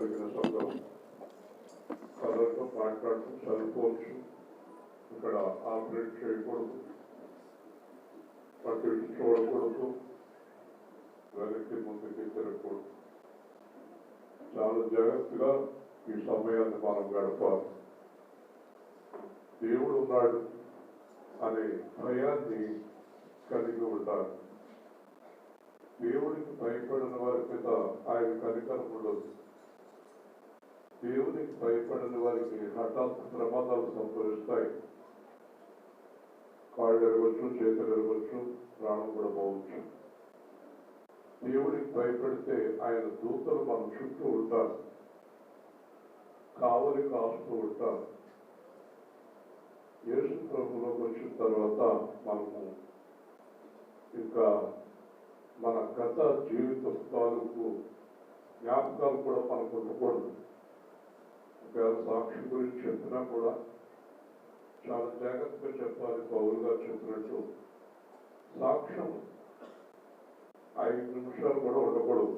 కలిగిన సంఘం. కలర్తో మాట్లాడుతూ చదువుకోవచ్చు. ఇక్కడ ఆపరేట్ చేయకూడదు, అటు ఇటు చూడకూడదు, వెనక్కి ముందుకి తిరగకూడదు. చాలా జాగ్రత్తగా ఈ సమయాన్ని మనం గడపాలి. దేవుడు ఉన్నాడు అనే భయాన్ని కలిగి ఉండాలి. దేవుడికి భయపడిన వారి మీద ఆయన కనికరం ఉండదు. దేవునికి భయపడిన వారికి హఠాత్తు ప్రమాదాలు సంభవిస్తాయి. కాళ్ళు ఎరగవచ్చు, చేతులు ఎరగవచ్చు, ప్రాణం కూడా పోవచ్చు. దేవుడికి భయపడితే ఆయన దూతలు మన చుట్టూ ఉంటారు, కావలి కాస్తూ ఉంటారు. యేసు ప్రభువులోకి వచ్చిన తర్వాత మనము ఇంకా మన గత జీవిత తాలూకు జ్ఞాపకాలు కూడా మనకు ఉండకూడదు. ఒకవేళ సాక్షి గురించి చెప్పినా కూడా చాలా జాగ్రత్తగా చెప్పాలి. పౌలు గారు చెప్పినట్టు సాక్ష్యం 5 నిమిషాలు కూడా ఉండకూడదు.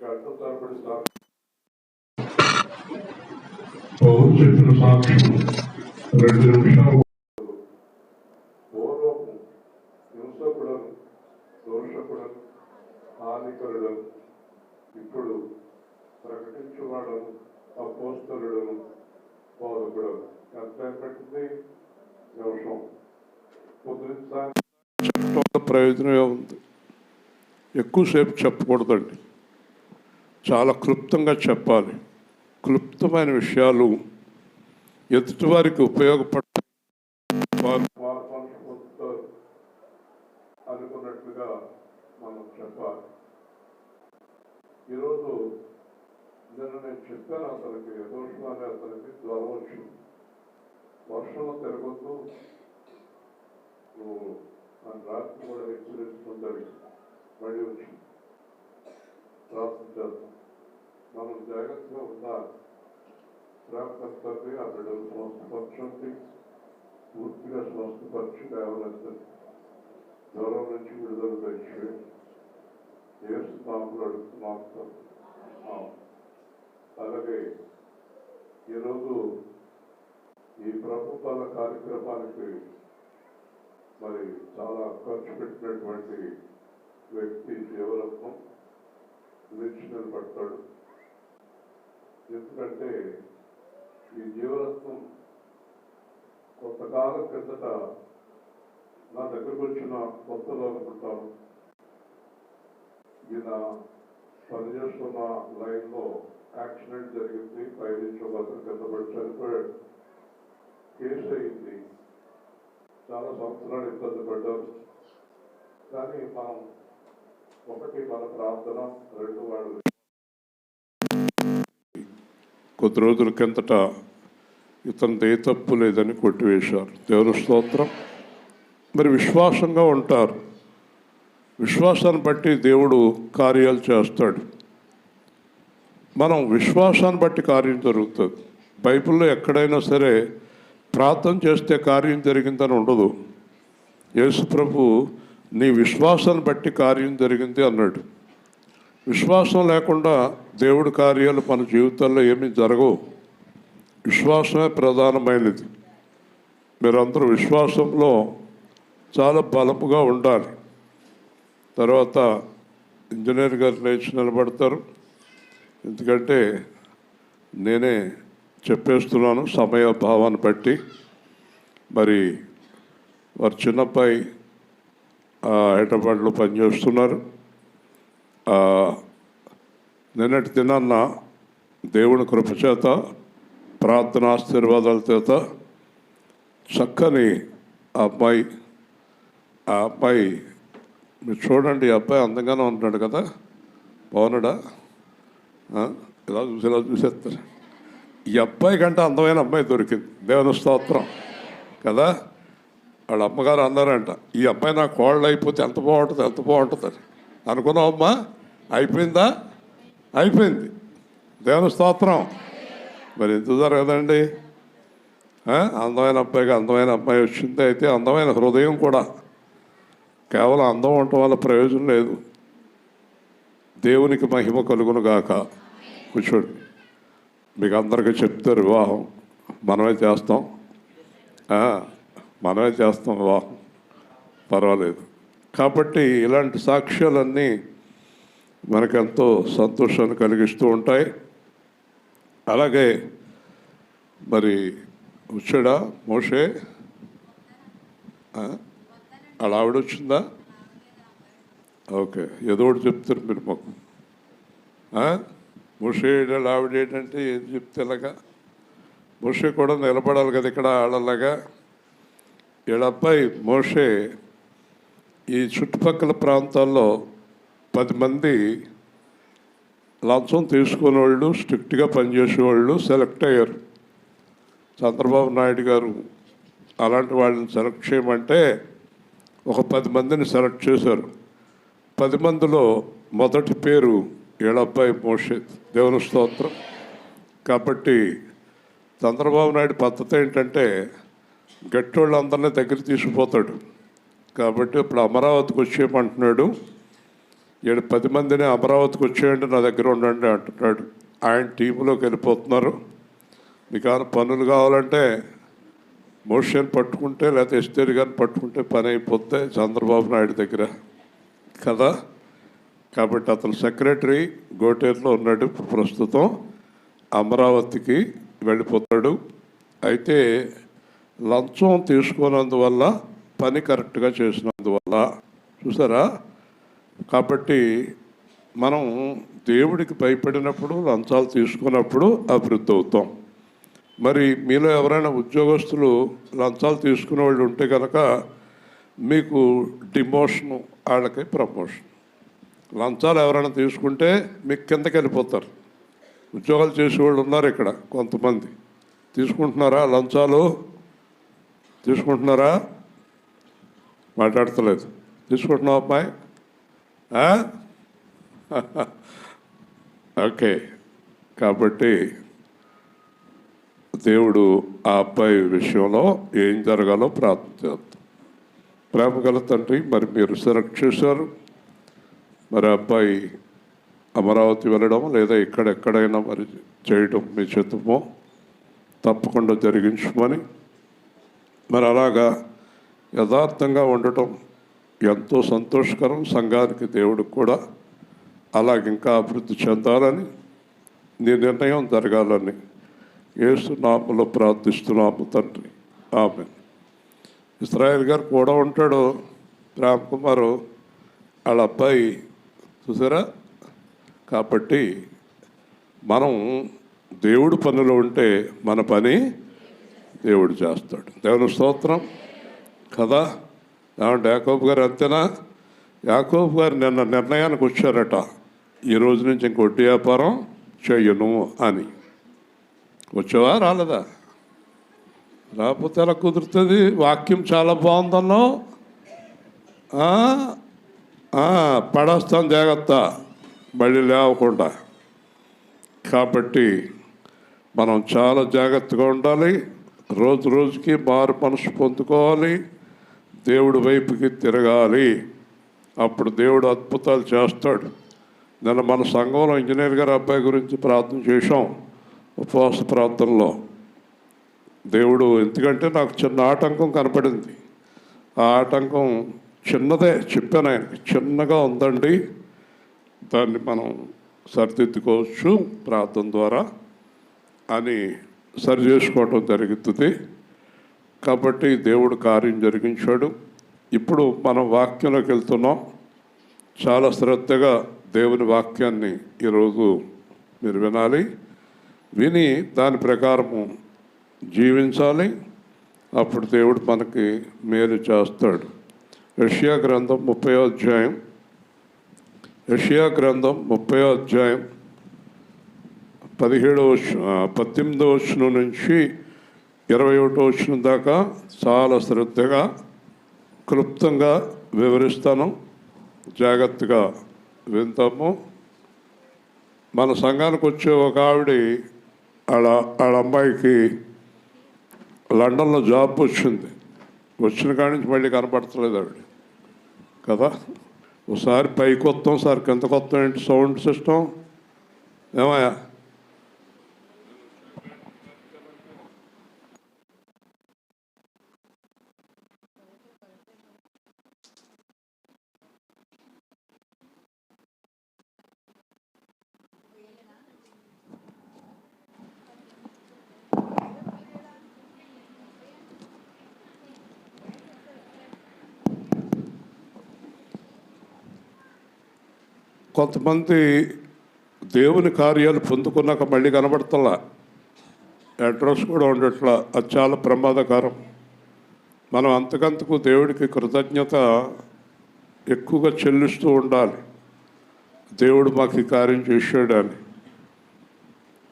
గంట తరబడి సాక్ష్యం, పౌలు చెప్పిన సాక్ష్యం 2 నిమిషాలు. పూర్వము హింసకుడను, దోషకుడను, హానికరుడను, ఇప్పుడు ప్రకటించువాడను, అపోస్తలుడను, బోధకుడను. ఎంత పెట్టింది నిమిషం. పొద్దున ప్రయోజనమే ఉంది. ఎక్కువసేపు చెప్పకూడదండి. చాలా క్లుప్తంగా చెప్పాలి. క్లుప్తమైన విషయాలు ఎదుటివారికి ఉపయోగపడతాయి అనుకున్నట్లుగా మనం చెప్పాలి. ఈరోజు నేను చెప్పాను, అతనికి యదోషమానే అతనికి జ్వరం వచ్చింది. వర్షంలో తిరగొద్దు, నువ్వు మన రాత్రి కూడా హెచ్చరించుకుంటారు. మళ్ళీ వచ్చింది. ప్రార్థన చేస్తాం. మనం జాగ్రత్తగా ఉండాలి. ప్రార్థనకి ఆ బిడ్డలు స్వస్థపరచండి, పూర్తిగా స్వస్థపరిచి లేవనెత్తండి. జ్వరం నుంచి విడుదల తెచ్చి యేసు నామములో అడుగుతున్నాం. అలాగే ఈరోజు ఈ ప్రభుత్వాల కార్యక్రమానికి మరి చాలా ఖర్చు పెట్టినటువంటి వ్యక్తి జీవరత్నం నిలిచి నిలబడతాడు. ఎందుకంటే ఈ జీవరత్నం కొంతకాలం కిందట నా దగ్గరకు వచ్చిన కొత్తలో అనుకుంటాను, ఈయన పనిచేస్తున్న లైన్లో యాక్సిడెంట్ జరిగింది. పైనుంచి ఒక అతను కింద పడి చనిపోయాడు. కేసు అయింది. చాలా సంవత్సరాలు ఇబ్బంది పడ్డారు. కానీ మనం ఒకటి మన ప్రార్థన, 2 వాళ్ళు కొద్ది రోజుల కిందట ఇతనిది ఏ తప్పు లేదని కొట్టివేశారు. దేవుని స్తోత్రం. మరి విశ్వాసంగా ఉంటారు. విశ్వాసాన్ని బట్టి దేవుడు కార్యాలు చేస్తాడు. మనం విశ్వాసాన్ని బట్టి కార్యం జరుగుతుంది. బైబిల్లో ఎక్కడైనా సరే ప్రార్థన చేస్తే కార్యం జరిగిందని ఉండదు. యేసు ప్రభు నీ విశ్వాసాన్ని బట్టి కార్యం జరిగింది అన్నాడు. విశ్వాసం లేకుండా దేవుడి కార్యాలు మన జీవితాల్లో ఏమీ జరగవు. విశ్వాసమే ప్రధానమైనది. మీరందరూ విశ్వాసంలో చాలా బలముగా ఉండాలి. తర్వాత ఇంజనీర్ గారు లేచి నిలబడతారు. ఎందుకంటే నేనే చెప్పేస్తున్నాను సమయ భావాన్ని బట్టి. మరి వారి చిన్నబ్బాయి హైదరాబాద్లో పనిచేస్తున్నారు. నిన్నటి దినాన్న దేవుని కృప చేత, ప్రార్థన ఆశీర్వాదాల చేత చక్కని ఆ అబ్బాయి మీరు చూడండి, ఈ అబ్బాయి అందంగానే ఉంటున్నాడు కదా. బాగున్నాడా? ఇలా చూసేస్తారు. ఈ అబ్బాయి కంటే అందమైన అమ్మాయి దొరికింది. దేవుని స్తోత్రం కదా. వాళ్ళ అమ్మగారు అన్నారంట, ఈ అబ్బాయి నాకు కోళ్ళు అయిపోతే ఎంత బాగుంటుంది అని అనుకున్నావమ్మా. అయిపోయిందా? అయిపోయింది. దేవుని స్తోత్రం. మరి ఎందుకు జరగదండి? అందమైన అబ్బాయికి అందమైన అమ్మాయి వచ్చింది. అయితే అందమైన హృదయం కూడా. కేవలం అందం ఉండటం వల్ల ప్రయోజనం లేదు. దేవునికి మహిమ కలుగును గాక. కూర్చోండి. మీకు అందరికీ చెప్తారు వివాహం మనమే చేస్తాం, మనమే చేస్తాం వివాహం, పర్వాలేదు. కాబట్టి ఇలాంటి సాక్ష్యాలన్నీ మనకెంతో సంతోషాన్ని కలిగిస్తూ ఉంటాయి. అలాగే మరి వచ్చాడా మోషే? అలా ఆవిడ వచ్చిందా? ఓకే, ఏదో ఒకటి చెప్తారు మీరు మాకు. మోషే ఆవిడ ఏంటంటే ఏం చెప్తే ఇలాగా మోషే కూడా నిలబడాలి కదా ఇక్కడ ఆడలాగా. వీళ్ళబ్బాయి మోషే ఈ చుట్టుపక్కల ప్రాంతాల్లో 10 మంది లంచం తీసుకునేవాళ్ళు, స్ట్రిక్ట్గా పనిచేసేవాళ్ళు సెలెక్ట్ అయ్యారు. చంద్రబాబు నాయుడు గారు అలాంటి వాళ్ళని సెలెక్ట్ చేయమంటే ఒక 10 మందిని సెలెక్ట్ చేశారు. 10 మందిలో మొదటి పేరు వీళ్ళబ్బాయి మోషే. దేవుని స్తోత్రం. కాబట్టి చంద్రబాబు నాయుడు పద్ధతి ఏంటంటే గట్టోళ్ళందరినీ దగ్గర తీసుకుపోతాడు. కాబట్టి ఇప్పుడు అమరావతికి వచ్చేయమంటున్నాడు. 10 మందిని అమరావతికి వచ్చేయండి, నా దగ్గర ఉండండి అంటున్నాడు. ఆయన టీంలోకి వెళ్ళిపోతున్నారు. మీకు ఏమైనా పనులు కావాలంటే మోషేని పట్టుకుంటే లేకపోతే ఎస్టేర్ గారిని పట్టుకుంటే పని అయిపోతే చంద్రబాబు నాయుడు దగ్గర కదా. కాబట్టి అతను సెక్రటరీ గోటేరులో ఉన్నాడు. ప్రస్తుతం అమరావతికి వెళ్ళిపోతాడు. అయితే లంచం తీసుకున్నందువల్ల, పని కరెక్ట్గా చేసినందువల్ల, చూసారా. కాబట్టి మనం దేవుడికి భయపడినప్పుడు, లంచాలు తీసుకున్నప్పుడు అభివృద్ధి అవుతాం. మరి మీలో ఎవరైనా ఉద్యోగస్తులు లంచాలు తీసుకునే వాళ్ళు ఉంటే కనుక మీకు డిమోషను, వాళ్ళకి ప్రమోషన్. లంచాలు ఎవరైనా తీసుకుంటే మీకు కిందకి వెళ్ళిపోతారు. ఉద్యోగాలు చేసేవాళ్ళు ఉన్నారు ఇక్కడ కొంతమంది. తీసుకుంటున్నారా లంచాలు? తీసుకుంటున్నారా? మాట్లాడతలేదు. తీసుకుంటున్నావు అమ్మాయి? ఓకే. కాబట్టి దేవుడు ఆ అబ్బాయి విషయంలో ఏం జరగాలో ప్రార్థన చేద్దాం. ప్రేమ గల తండ్రి, మరి మీరు సెలెక్ట్ చేశారు. మరి అబ్బాయి అమరావతి వెళ్ళడం లేదా ఎక్కడెక్కడైనా మరి చేయడం మీ చిత్తమో తప్పకుండా జరిగించమని, మరి అలాగా యథార్థంగా ఉండటం ఎంతో సంతోషకరం. సంఘానికి, దేవుడికి కూడా అలాగే ఇంకా అభివృద్ధి చెందాలని, నీ నిర్ణయం జరగాలని యేసు నామములో ప్రార్థిస్తున్నాము తండ్రి, ఆమేన్. ఇస్రాయేల్ గారు కూడా ఉంటాడు, రామ్ కుమారు వాళ్ళ అబ్బాయి, చూసారా. కాబట్టి మనం దేవుడు పనిలో ఉంటే మన పని దేవుడు చేస్తాడు. దేవుని స్తోత్రం కదా. ఏమంటే యాకోబు గారు అంతేనా? యాకోబు గారు నిన్న నిర్ణయానికి వచ్చారట, ఈ రోజు నుంచి ఇంక వడ్డీ వ్యాపారం చెయ్యను అని. వచ్చావా? రాలేదా? రాకపోతే ఎలా కుదురుతుంది? వాక్యం చాలా బాగుందన్నావు. పడేస్తాను, జాగ్రత్త, మళ్ళీ లేవకుండా. కాబట్టి మనం చాలా జాగ్రత్తగా ఉండాలి. రోజు రోజుకి మారు మనసు పొందుకోవాలి, దేవుడి వైపుకి తిరగాలి. అప్పుడు దేవుడు అద్భుతాలు చేస్తాడు. నిన్న మన సంఘంలో ఇంజనీర్ గారి అబ్బాయి గురించి ప్రార్థన చేశాం ఉపవాస ప్రార్థనలో. దేవుడు, ఎందుకంటే నాకు చిన్న ఆటంకం కనపడింది. ఆ ఆటంకం చిన్నదే, చెప్పాను ఆయనకి, చిన్నగా ఉందండి, దాన్ని మనం సరిదిద్దుకోవచ్చు ప్రార్థన ద్వారా అని సరి చేసుకోవటం జరుగుతుంది. కాబట్టి దేవుడు కార్యం జరిగించాడు. ఇప్పుడు మనం వాక్యంలోకి వెళ్తున్నాం. చాలా శ్రద్ధగా దేవుని వాక్యాన్ని ఈరోజు మీరు వినాలి. విని దాని ప్రకారము జీవించాలి. అప్పుడు దేవుడు మనకి మేలు చేస్తాడు. యెషయా గ్రంథం 30వ అధ్యాయం, యెషయా గ్రంథం 30వ అధ్యాయం 18వ వచనం నుంచి 21వ వచనం దాకా చాలా శ్రద్ధగా క్లుప్తంగా వివరిస్తాను. జాగ్రత్తగా వింటాము. మన సంఘానికి వచ్చే ఒక ఆవిడ, వాళ్ళ అమ్మాయికి లండన్లో జాబ్ వచ్చింది. వచ్చిన కాడి నుంచి మళ్ళీ కనపడతలేదు ఆవిడ కదా. ఒకసారి పైకి వస్తాం, సార్ కిందకు వస్తాం, ఏంటి సౌండ్ సిస్టమ్, ఏమయ్యా కొంతమంది దేవుని కార్యాలు పొందుకున్నాక మళ్ళీ కనబడతలా, అడ్రస్ కూడా ఉండట్లా. అది చాలా ప్రమాదకరం. మనం అంతకంతకు దేవుడికి కృతజ్ఞత ఎక్కువగా చెల్లిస్తూ ఉండాలి. దేవుడు మాకు ఈ కార్యం చేశాడు అని.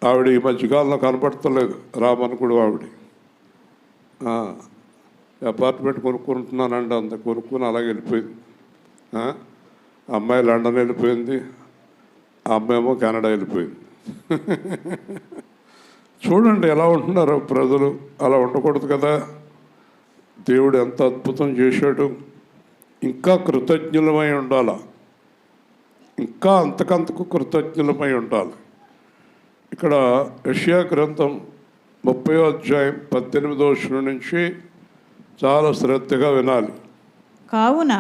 ఆవిడ ఈ మధ్యకాలంలో కనపడతలేదు, రామనుకుడు ఆవిడ. అపార్ట్మెంట్ కొనుక్కుంటున్నానండి, అంత కొనుక్కుని అలాగే వెళ్ళిపోయింది. అమ్మాయి లండన్ వెళ్ళిపోయింది, ఆ అమ్మాయి ఏమో కెనడా వెళ్ళిపోయింది. చూడండి ఎలా ఉంటున్నారు ప్రజలు. అలా ఉండకూడదు కదా. దేవుడు ఎంత అద్భుతం చేశాడు. ఇంకా కృతజ్ఞులమై ఉండాలి, ఇంకా అంతకంతకు కృతజ్ఞులమై ఉండాలి. ఇక్కడ యెషయా గ్రంథం 30వ అధ్యాయం 18వ వచనం నుంచి చాలా శ్రద్ధగా వినాలి. కావున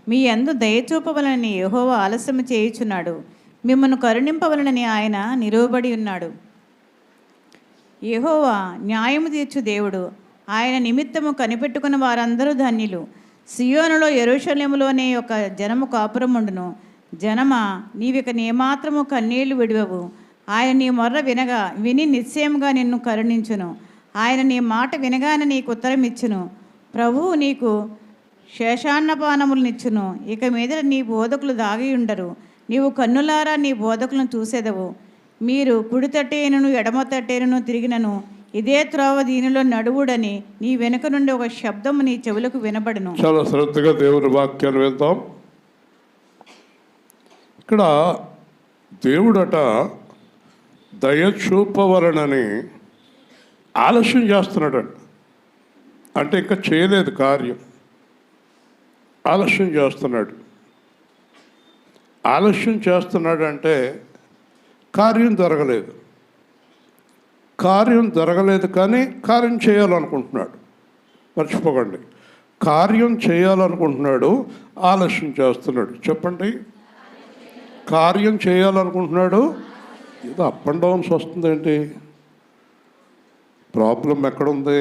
మీ యందు దయ చూపవలనని యెహోవా ఆలస్యము చేయుచున్నాడు, మిమ్మల్ని కరుణింపవలనని ఆయన నిలువబడి ఉన్నాడు. యెహోవా న్యాయము తీర్చు దేవుడు, ఆయన నిమిత్తము కనిపెట్టుకున్న వారందరూ ధన్యులు. సియోనులో యెరూషలేములోనే ఒక జనము కాపురముండును. జనమా, నీవిక ఏమాత్రము కన్నీళ్లు విడివవు. ఆయన నీ మొర్ర విని నిశ్చయముగా నిన్ను కరుణించును. ఆయన నీ మాట వినగానే నీకు ఉత్తరం ఇచ్చును. ప్రభువు నీకు శేషాన్నపానములనిచ్చును. ఇక మీద నీ బోధకులు దాగి ఉండరు. నీవు కన్నులారా నీ బోధకులను చూసేదవు. మీరు కుడి తట్టేనును ఎడమ తట్టేనును తిరిగినను ఇదే త్రోవ దీనిలో నడువుడని నీ వెనుక నుండి ఒక శబ్దము నీ చెవులకు వినబడును. చాలా శ్రద్ధగా దేవుని వాక్యాలు విందాం. ఇక్కడ దేవుడట దయ చూపవలనని ఆలస్యం చేస్తున్నాడు. అంటే ఇంకా చేయలేదు కార్యం, ఆలస్యం చేస్తున్నాడు. ఆలస్యం చేస్తున్నాడు అంటే కార్యం జరగలేదు. కార్యం జరగలేదు కానీ కార్యం చేయాలనుకుంటున్నాడు. మర్చిపోకండి, కార్యం చేయాలనుకుంటున్నాడు, ఆలస్యం చేస్తున్నాడు. చెప్పండి, కార్యం చేయాలనుకుంటున్నాడు. ఏదో అప్ అండ్ డౌన్స్ వస్తుందేంటి? ప్రాబ్లం ఎక్కడుంది?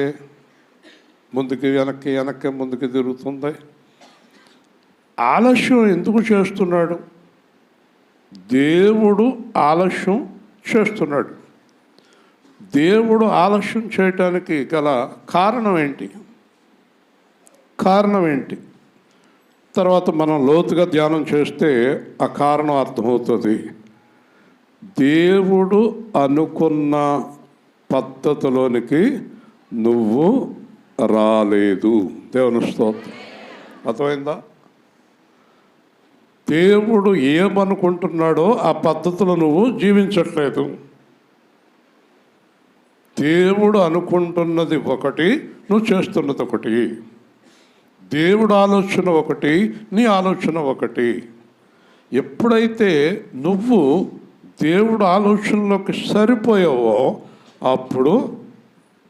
ముందుకి వెనక్కి, వెనక్కి ముందుకి తిరుగుతుంది. ఆలస్యం ఎందుకు చేస్తున్నాడు? దేవుడు ఆలస్యం చేస్తున్నాడు. దేవుడు ఆలస్యం చేయటానికి గల కారణం ఏంటి? కారణం ఏంటి? తర్వాత మనం లోతుగా ధ్యానం చేస్తే ఆ కారణం అర్థమవుతుంది. దేవుడు అనుకున్న పద్ధతిలోనికి నువ్వు రాలేదు. దేవుని స్తోత్రం. అర్థమైందా? దేవుడు ఏమనుకుంటున్నాడో ఆ పద్ధతిలో నువ్వు జీవించట్లేదు. దేవుడు అనుకుంటున్నది ఒకటి, నువ్వు చేస్తున్నది ఒకటి. దేవుడు ఆలోచన ఒకటి, నీ ఆలోచన ఒకటి. ఎప్పుడైతే నువ్వు దేవుడు ఆలోచనలోకి సరిపోయావో అప్పుడు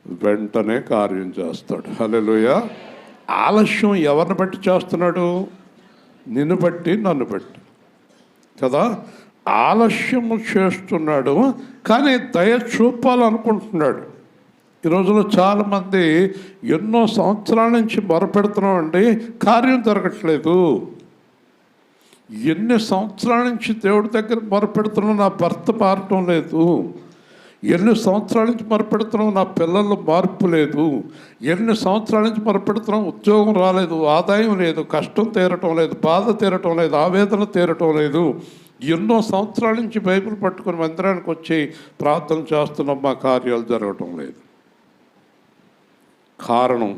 వెంటనే కార్యం చేస్తాడు. హల్లెలూయా. ఆలస్యం ఎవరిని బట్టి చేస్తున్నాడు? నిన్ను బట్టి, నన్ను బట్టి కదా. ఆలస్యము చేస్తున్నాడు కానీ దయ చూపాలనుకుంటున్నాడు. ఈ రోజుల్లో చాలామంది ఎన్నో సంవత్సరాల నుంచి మొరపెడుతున్నామండి, కార్యం జరగట్లేదు. ఎన్ని సంవత్సరాల నుంచి దేవుడి దగ్గర మొరపెడుతున్నావు, నా భర్త మారటం లేదు. ఎన్ని సంవత్సరాల నుంచి మొరపెడుతున్నావు, నా పిల్లల్లో మార్పు లేదు. ఎన్ని సంవత్సరాల నుంచి మొరపెడుతున్నావు, ఉద్యోగం రాలేదు, ఆదాయం లేదు, కష్టం తీరటం లేదు, బాధ తీరటం లేదు, ఆవేదన తీరటం లేదు. ఎన్నో సంవత్సరాల నుంచి బైబిల్ పట్టుకుని మందిరానికి వచ్చి ప్రార్థన చేస్తున్నాం, మా కార్యాలు జరగటం లేదు. కారణం,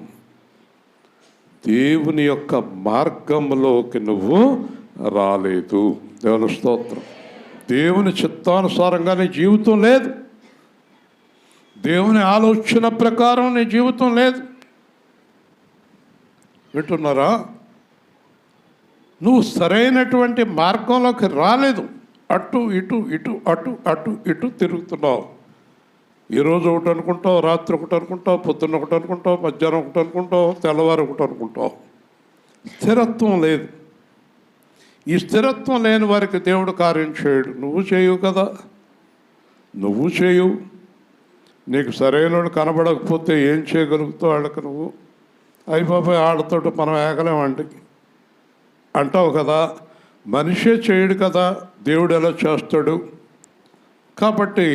దేవుని యొక్క మార్గంలోకి నువ్వు రాలేదు. దేవుని స్తోత్రం. దేవుని చిత్తానుసారంగా నీ జీవితం లేదు. దేవుని ఆలోచన ప్రకారం నీ జీవితం లేదు. వింటున్నారా? నువ్వు సరైనటువంటి మార్గంలోకి రాలేదు. అటు ఇటు ఇటు అటు అటు ఇటు తిరుగుతున్నావు. ఈరోజు ఒకటి అనుకుంటావు, రాత్రి ఒకటి అనుకుంటావు, పొద్దున్న ఒకటి అనుకుంటావు, మధ్యాహ్నం ఒకటి అనుకుంటావు, తెల్లవారు ఒకటి అనుకుంటావు. స్థిరత్వం లేదు. ఈ స్థిరత్వం లేని వారికి దేవుడు కార్యం చేయడు. నువ్వు చేయవు కదా, నువ్వు చేయవు. నీకు సరైనడు కనబడకపోతే ఏం చేయగలుగుతావు? వాళ్ళకి నువ్వు అయిపోయి వాళ్ళతో మనం ఏగలేమండి అంటావు కదా. మనిషే చేయడు కదా, దేవుడు ఎలా చేస్తాడు? కాబట్టి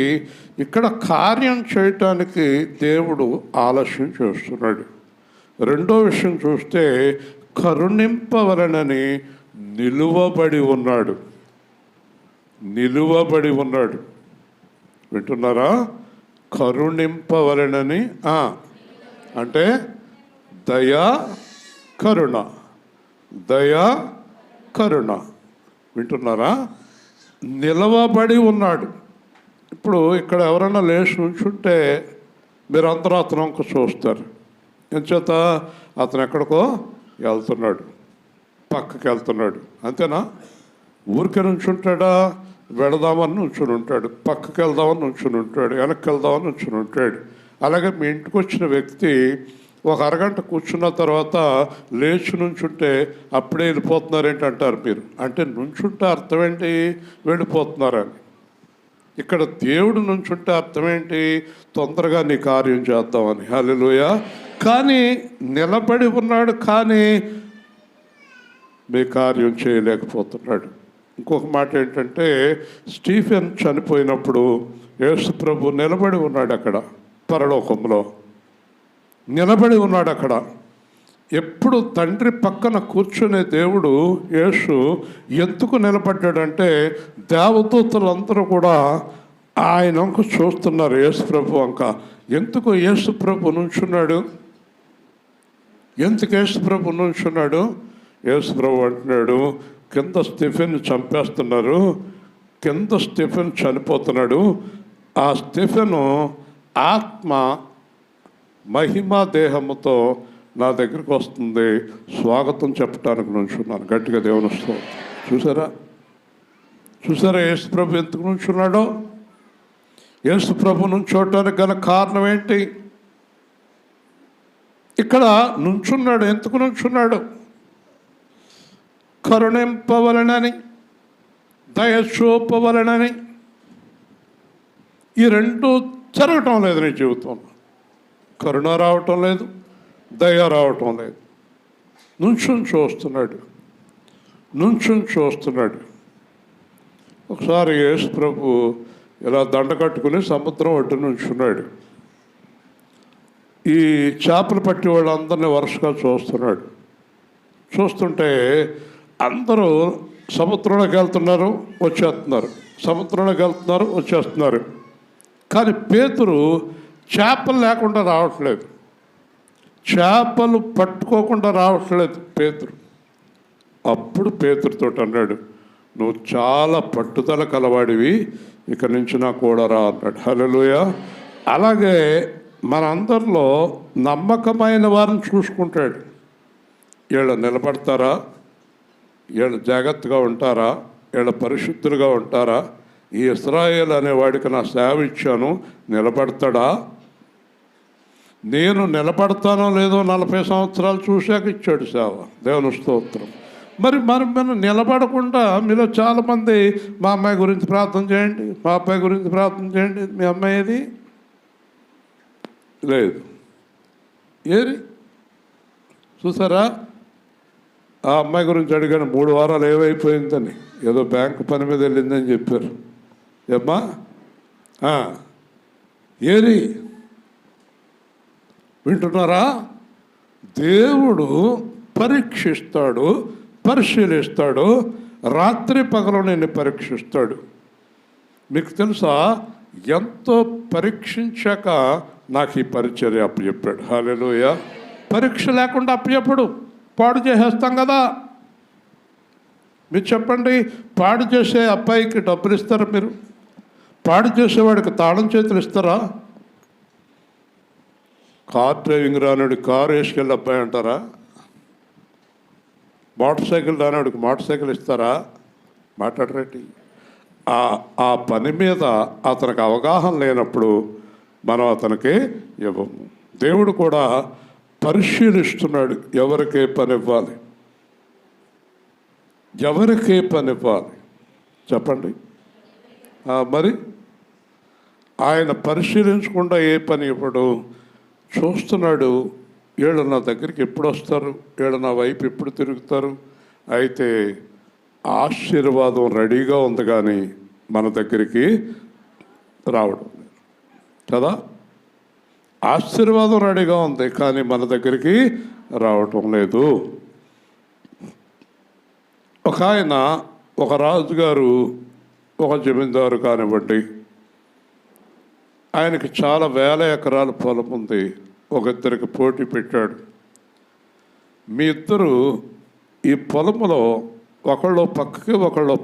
ఇక్కడ కార్యం చేయటానికి దేవుడు ఆలస్యం చేస్తున్నాడు. రెండో విషయం చూస్తే కరుణింపవలనని నిలువబడి ఉన్నాడు. నిలువబడి ఉన్నాడు. వింటున్నారా? కరుణింపవలనని అంటే దయా కరుణ, దయా కరుణ. వింటున్నారా? నిలవబడి ఉన్నాడు. ఇప్పుడు ఇక్కడ ఎవరైనా లేచి నుంచుంటే మీరు అందరూ అతను వంక చూస్తారు. ఎంచేత అతను ఎక్కడికో వెళ్తున్నాడు, పక్కకి వెళ్తున్నాడు. అంతేనా? ఊరికే నుంచుంటాడా? వెళదామని నుంచుని ఉంటాడు, పక్కకి వెళ్దామని నుంచుని ఉంటాడు, వెనక్కి వెళ్దామని నుంచుని ఉంటాడు. అలాగే మీ ఇంటికి వచ్చిన వ్యక్తి ఒక అరగంట కూర్చున్న తర్వాత లేచి నుంచుంటే అప్పుడే వెళ్ళిపోతున్నారేంటి అంటారు మీరు. అంటే నుంచుంటే అర్థం ఏంటి? వెళ్ళిపోతున్నారని. ఇక్కడ దేవుడు నుంచుంటే అర్థం ఏంటి? తొందరగా నీ కార్యం చేద్దామని. హల్లెలూయా. కానీ నిలబడి ఉన్నాడు, కానీ మీ కార్యం చేయలేకపోతున్నాడు. ఇంకొక మాట ఏంటంటే, స్టీఫెన్ చనిపోయినప్పుడు యేసు ప్రభు నిలబడి ఉన్నాడు అక్కడ పరలోకంలో, నిలబడి ఉన్నాడు అక్కడ. ఎప్పుడు తండ్రి పక్కన కూర్చునే దేవుడు యేసు ఎందుకు నిలబడ్డాడంటే, దేవదూతలందరూ కూడా ఆయన వంక చూస్తున్నారు, యేసు ప్రభు వంక. ఎందుకు యేసు ప్రభు నుంచున్నాడు? ఎందుకు యేసు ప్రభు నుంచున్నాడు? యేసు ప్రభు అంటున్నాడు, కింద స్టెఫెన్ చంపేస్తున్నారు, కింద స్టెఫెన్ చనిపోతున్నాడు. ఆ స్టెఫెను ఆత్మ మహిమా దేహముతో నా దగ్గరికి వస్తుంది, స్వాగతం చెప్పడానికి నుంచున్నాను. గట్టిగా దేవుని స్తోత్రం. చూసారా? చూసారా యేసు ప్రభు ఎందుకు నుంచున్నాడో? యేసు ప్రభు నుంచోటానికి గల కారణం ఏంటి? ఇక్కడ నుంచున్నాడు. ఎందుకు నుంచున్నాడు? కరుణింపవలనని, దయ చూపవలనని. ఈ రెండు జరగటం లేదు నీ జీవితంలో. కరుణ రావటం లేదు, దయ రావటం లేదు. నుంచుని చూస్తున్నాడు, నుంచుని చూస్తున్నాడు. ఒకసారి యేసు ప్రభు ఇలా దండ కట్టుకుని సముద్రం ఒడ్డు నుంచున్నాడు. ఈ చేపలు పట్టి వాళ్ళందరినీ వరుసగా చూస్తున్నాడు. చూస్తుంటే అందరూ సముద్రంలోకి వెళ్తున్నారు, వచ్చేస్తున్నారు, సముద్రంలోకి వెళ్తున్నారు, వచ్చేస్తున్నారు. కానీ పేతురు చేపలు లేకుండా రావట్లేదు, చేపలు పట్టుకోకుండా రావట్లేదు పేతురు. అప్పుడు పేతురుతో అన్నాడు, నువ్వు చాలా పట్టుదల కలవాడివి, ఇక నుంచి నా కూడా రా అన్నాడు. హల్లెలూయా. అలాగే మనందరిలో నమ్మకమైన వారిని చూసుకుంటాడు. వీళ్ళు నిలబడతారా, వీళ్ళు జాగ్రత్తగా ఉంటారా, వీళ్ళు పరిశుద్ధులుగా ఉంటారా, ఈ ఇశ్రాయేలు అనేవాడికి నా సేవ ఇచ్చాను, నిలబడతాడా? నేను నిలబడతానో లేదో 40 సంవత్సరాలు చూశాక ఇచ్చాడు సేవ. దేవుని స్తోత్రం. మరి మనం నిలబడకుండా మీలో చాలామంది మా అమ్మాయి గురించి ప్రార్థన చేయండి, మా అబ్బాయి గురించి ప్రార్థన చేయండి. మీ అమ్మాయి ఏది? లేదు. ఏది? చూసారా? ఆ అమ్మాయి గురించి అడిగాను, 3 వారాలు ఏమైపోయిందని. ఏదో బ్యాంకు పని మీద వెళ్ళిందని చెప్పారు. ఏమ్మా? ఏది? వింటున్నారా? దేవుడు పరీక్షిస్తాడు, పరిశీలిస్తాడు, రాత్రి పగలు నేను పరీక్షిస్తాడు. మీకు తెలుసా, ఎంతో పరీక్షించాక నాకు ఈ పరిచర్య అప్పచెప్పాడు. హల్లెలూయా. పరీక్ష లేకుండా అప్పచెప్పడు, పాడు చేసేస్తాం కదా. మీరు చెప్పండి, పాడు చేసే అబ్బాయికి డబ్బులు ఇస్తారా మీరు? పాడు చేసేవాడికి తాళం చేతులు ఇస్తారా? కార్ డ్రైవింగ్ రానాడు కారు వేసుకెళ్ళి అబ్బాయి అంటారా? మోటార్ సైకిల్ రానాడికి మోటార్ సైకిల్ ఇస్తారా? మాట్లాడరేంటి? ఆ పని మీద అతనికి అవగాహన లేనప్పుడు మనం అతనికి ఇవ్వము. దేవుడు కూడా పరిశీలిస్తున్నాడు, ఎవరికే పని ఇవ్వాలి, ఎవరికే పని ఇవ్వాలి చెప్పండి. మరి ఆయన పరిశీలించకుండా ఏ పని ఇవ్వడు. చూస్తున్నాడు, వీళ్ళు నా దగ్గరికి ఎప్పుడు వస్తారు, వీళ్ళు నా వైపు ఎప్పుడు తిరుగుతారు. అయితే ఆశీర్వాదం రెడీగా ఉంది కానీ మన దగ్గరికి రావడం లేదు కదా. ఆశీర్వాదం రెడీగా ఉంది కానీ మన దగ్గరికి రావటం లేదు. ఒక ఆయన, ఒక రాజుగారు, ఒక జమీందారు కానివ్వండి, ఆయనకి చాలా వేల ఎకరాల పొలం ఉంది. ఒక ఇద్దరికి పోటీ పెట్టాడు. మీ ఇద్దరు ఈ పొలంలో ఒకళ్ళు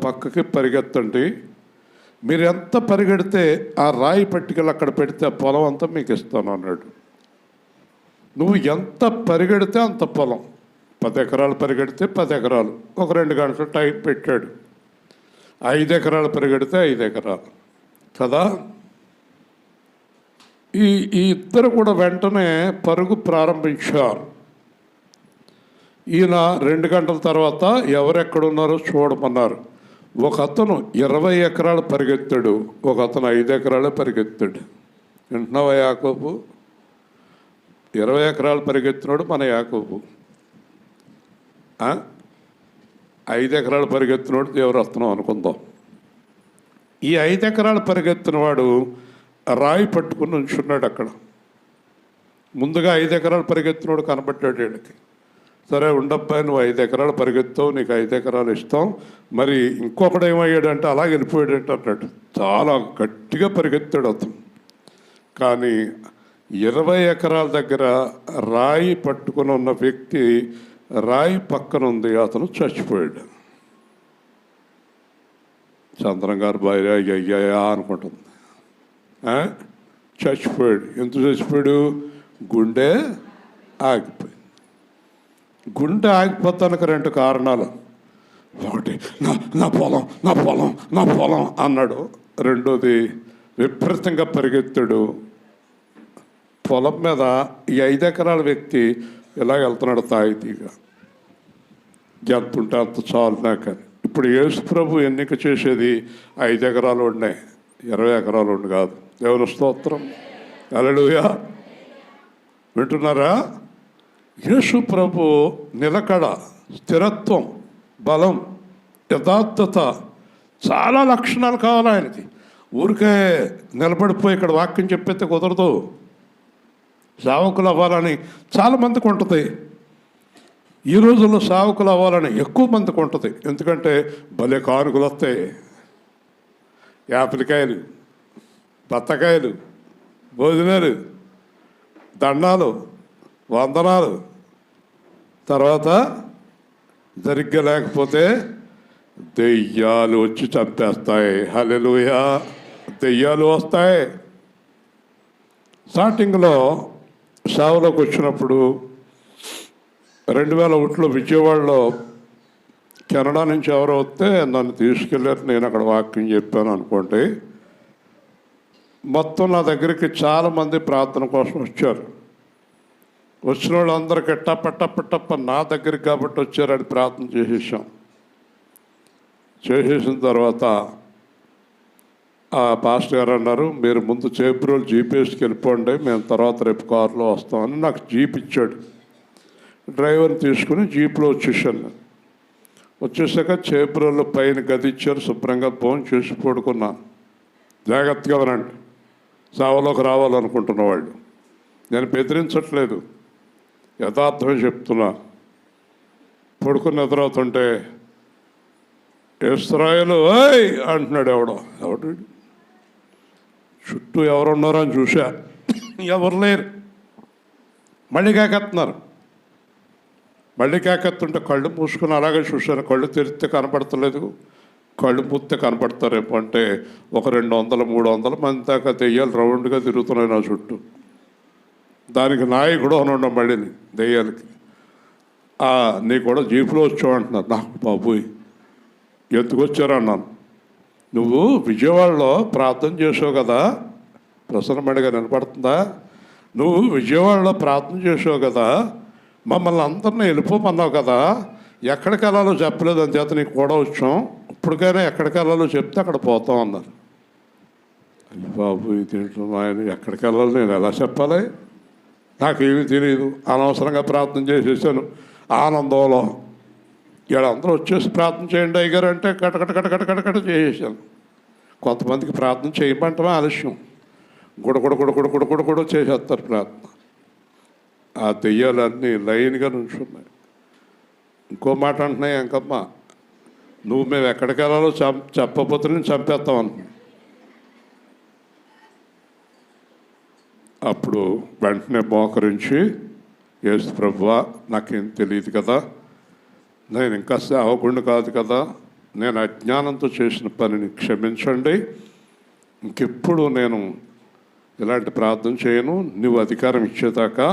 పక్కకి పరిగెత్తండి. మీరు ఎంత పరిగెడితే ఆ రాయి పట్టికలు అక్కడ పెడితే ఆ పొలం అంతా మీకు ఇస్తాను అన్నాడు. నువ్వు ఎంత పరిగెడితే అంత పొలం. 10 ఎకరాలు పరిగెడితే 10 ఎకరాలు, ఒక 2 గంటలు టైం పెట్టాడు. 5 ఎకరాలు పరిగెడితే 5 ఎకరాలు కదా. ఈ ఇద్దరు కూడా వెంటనే పరుగు ప్రారంభించారు. ఈయన 2 గంటల తర్వాత ఎవరెక్కడున్నారో చూడమన్నారు. ఒక అతను 20 ఎకరాలు పరిగెత్తాడు, ఒక అతను 5 ఎకరాలు పరిగెత్తాడు. వింటున్నావా యాకోబు? 20 ఎకరాలు పరిగెత్తినాడు మన యాకోబు. 5 ఎకరాలు పరిగెత్తినోడు దేవరత్నం అనుకుందాం. ఈ 5 ఎకరాలు పరిగెత్తిన వాడు రాయి పట్టుకుని ఉంచున్నాడు అక్కడ. ముందుగా 5 ఎకరాలు పరిగెత్తినోడు కనబడ్డాడు వీళ్ళకి. సరే ఉండబ్బాయి, నువ్వు 5 ఎకరాలు పరిగెత్తావు, నీకు 5 ఎకరాలు ఇస్తాం. మరి ఇంకొకడు ఏమయ్యాడంటే అలాగే వెళ్ళిపోయాడంటే అన్నాడు. చాలా గట్టిగా పరిగెత్తాడు అతను. కానీ 20 ఎకరాల దగ్గర రాయి పట్టుకుని ఉన్న వ్యక్తి రాయి పక్కన ఉంది, అతను చచ్చిపోయాడు. చంద్రం గారు భార్య అయ్యా అనుకుంటుంది. చచ్చిపోయాడు. ఎందుకు చచ్చిపోయాడు? గుండె ఆగిపోయింది. గుండె ఆగిపోతానికి 2 కారణాలు. ఒకటి నా పొలం అన్నాడు. రెండోది విపరీతంగా పరిగెత్తాడు. పొలం మీద ఈ 5 ఎకరాల వ్యక్తి ఇలా వెళ్తున్నాడు తాయితీగా. ఎంత ఉంటే అంత చాలు నాకు. ఇప్పుడు యేసు ప్రభు ఎన్నిక చేసేది 5 ఎకరాలు ఉన్నాయి, 20 ఎకరాలు ఉండి కాదు. దేవుని స్తోత్రం, హల్లెలూయా. వింటున్నారా? యేసు ప్రభు నిలకడ, స్థిరత్వం, బలం, యథార్థత, చాలా లక్షణాలు కావాలి ఆయనకి. ఊరికే నిలబడిపోయి ఇక్కడ వాక్యం చెప్పేస్తే కుదరదు. సేవకులు అవ్వాలని చాలామందికి ఉంటుంది. ఈ రోజుల్లో సేవకులు అవ్వాలని ఎక్కువ మందికి ఉంటుంది. ఎందుకంటే భలే కానుకలు వస్తాయి. యాపిలికాయలు, బత్తకాయలు, భోజనాలు, దండాలు, వందనాలు. తర్వాత సరిగ్గా లేకపోతే దెయ్యాలు వచ్చి చంపేస్తాయి. హల్లెలూయా. దెయ్యాలు వస్తాయి. స్టార్టింగ్లో సేవలోకి వచ్చినప్పుడు 2001లో విజయవాడలో కెనడా నుంచి ఎవరో వస్తే నన్ను తీసుకెళ్ళారు. నేను అక్కడ వాక్యం చెప్పాను అనుకోండి. మొత్తం నా దగ్గరికి చాలామంది ప్రార్థన కోసం వచ్చారు. వచ్చిన వాళ్ళందరికీ టప్ప నా దగ్గరికి కాబట్టి వచ్చారని ప్రార్థన చేసేసాం. చేసేసిన తర్వాత ఆ పాస్టర్ గారు అన్నారు, మీరు ముందు చేబ్రోలు జీపీఎస్కి వెళ్ళిపోండి, మేము తర్వాత రేపు కారులో వస్తామని నాకు జీప్ ఇచ్చాడు. డ్రైవర్ని తీసుకుని జీప్లో వచ్చేసాను. వచ్చేసాక చేబ్రోల్లో పైన గది ఇచ్చారు. శుభ్రంగా భోజనం చేసి పడుకున్నాను. జాగ్రత్తగా వినండి, సేవలోకి రావాలనుకుంటున్న వాళ్ళు. నేను బెదిరించట్లేదు, యథార్థమే చెప్తున్నా. పడుకుని నిద్రవుతుంటే ఇశ్రాయేలు ఓయ్ అంటున్నాడు. ఎవడు చుట్టూ ఎవరున్నారో అని చూసా, ఎవరు లేరు. మళ్ళీ కేకెత్తున్నారు. మళ్ళీ కేకెత్తుంటే కళ్ళు మూసుకుని అలాగే చూశాను. కళ్ళు తెరిస్తే కనపడతలేదు, కళ్ళు మూస్తే కనపడతారేమో అంటే ఒక 200-300 మంది దాకా దెయ్యాలు రౌండ్గా తిరుగుతున్నాయి నా చుట్టూ. దానికి నాయకుడు అని ఉన్నాం మళ్ళీ దెయ్యాలకి. నీ కూడా జీపులో వచ్చావు అంటున్నారు. నాకు బాబోయ్ ఎందుకు వచ్చారన్నాను. నువ్వు విజయవాడలో ప్రార్థన చేసావు కదా, ప్రసన్నమడిగా వినపడుతుందా? నువ్వు విజయవాడలో ప్రార్థన చేసావు కదా, మమ్మల్ని అందరినీ వెళ్ళిపోమన్నావు కదా, ఎక్కడికి వెళ్ళాలో చెప్పలేదు, అంచేత నీకు కూడా వచ్చాం. ఇప్పటికైనా ఎక్కడికి వెళ్ళాలో చెప్తే అక్కడ పోతాం అన్నారు. అయ్యి బాబు దీంట్లో ఆయన ఎక్కడికి వెళ్ళాలో నేను ఎలా చెప్పాలి? నాకేమీ తెలియదు. అనవసరంగా ప్రార్థన చేసేసాను ఆనందంలో. ఇక్కడ అందరూ వచ్చేసి ప్రార్థన చేయండి అయ్యగారు అంటే కటకట చేసేసాను. కొంతమందికి ప్రార్థన చేయమంటమే ఆలస్యం, గుడ చేసేస్తారు ప్రార్థన. ఆ దెయ్యాలన్నీ లైన్గా నుంచున్నాయి. ఇంకో మాట అంటున్నాయి, అంకమ్మ నువ్వు మేము ఎక్కడికి వెళ్ళాలో చెప్పకపోతే నేను చంపేస్తాం అంటున్నాను. అప్పుడు వెంటనే మోకరించి, యేసు ప్రభువా నాకేం తెలియదు కదా, నేను ఇంకా సేవకుడిని కాదు కదా, నేను అజ్ఞానంతో చేసిన పనిని క్షమించండి, ఇంకెప్పుడు నేను ఇలాంటి ప్రార్థన చేయను, నువ్వు అధికారం ఇచ్చేదాకా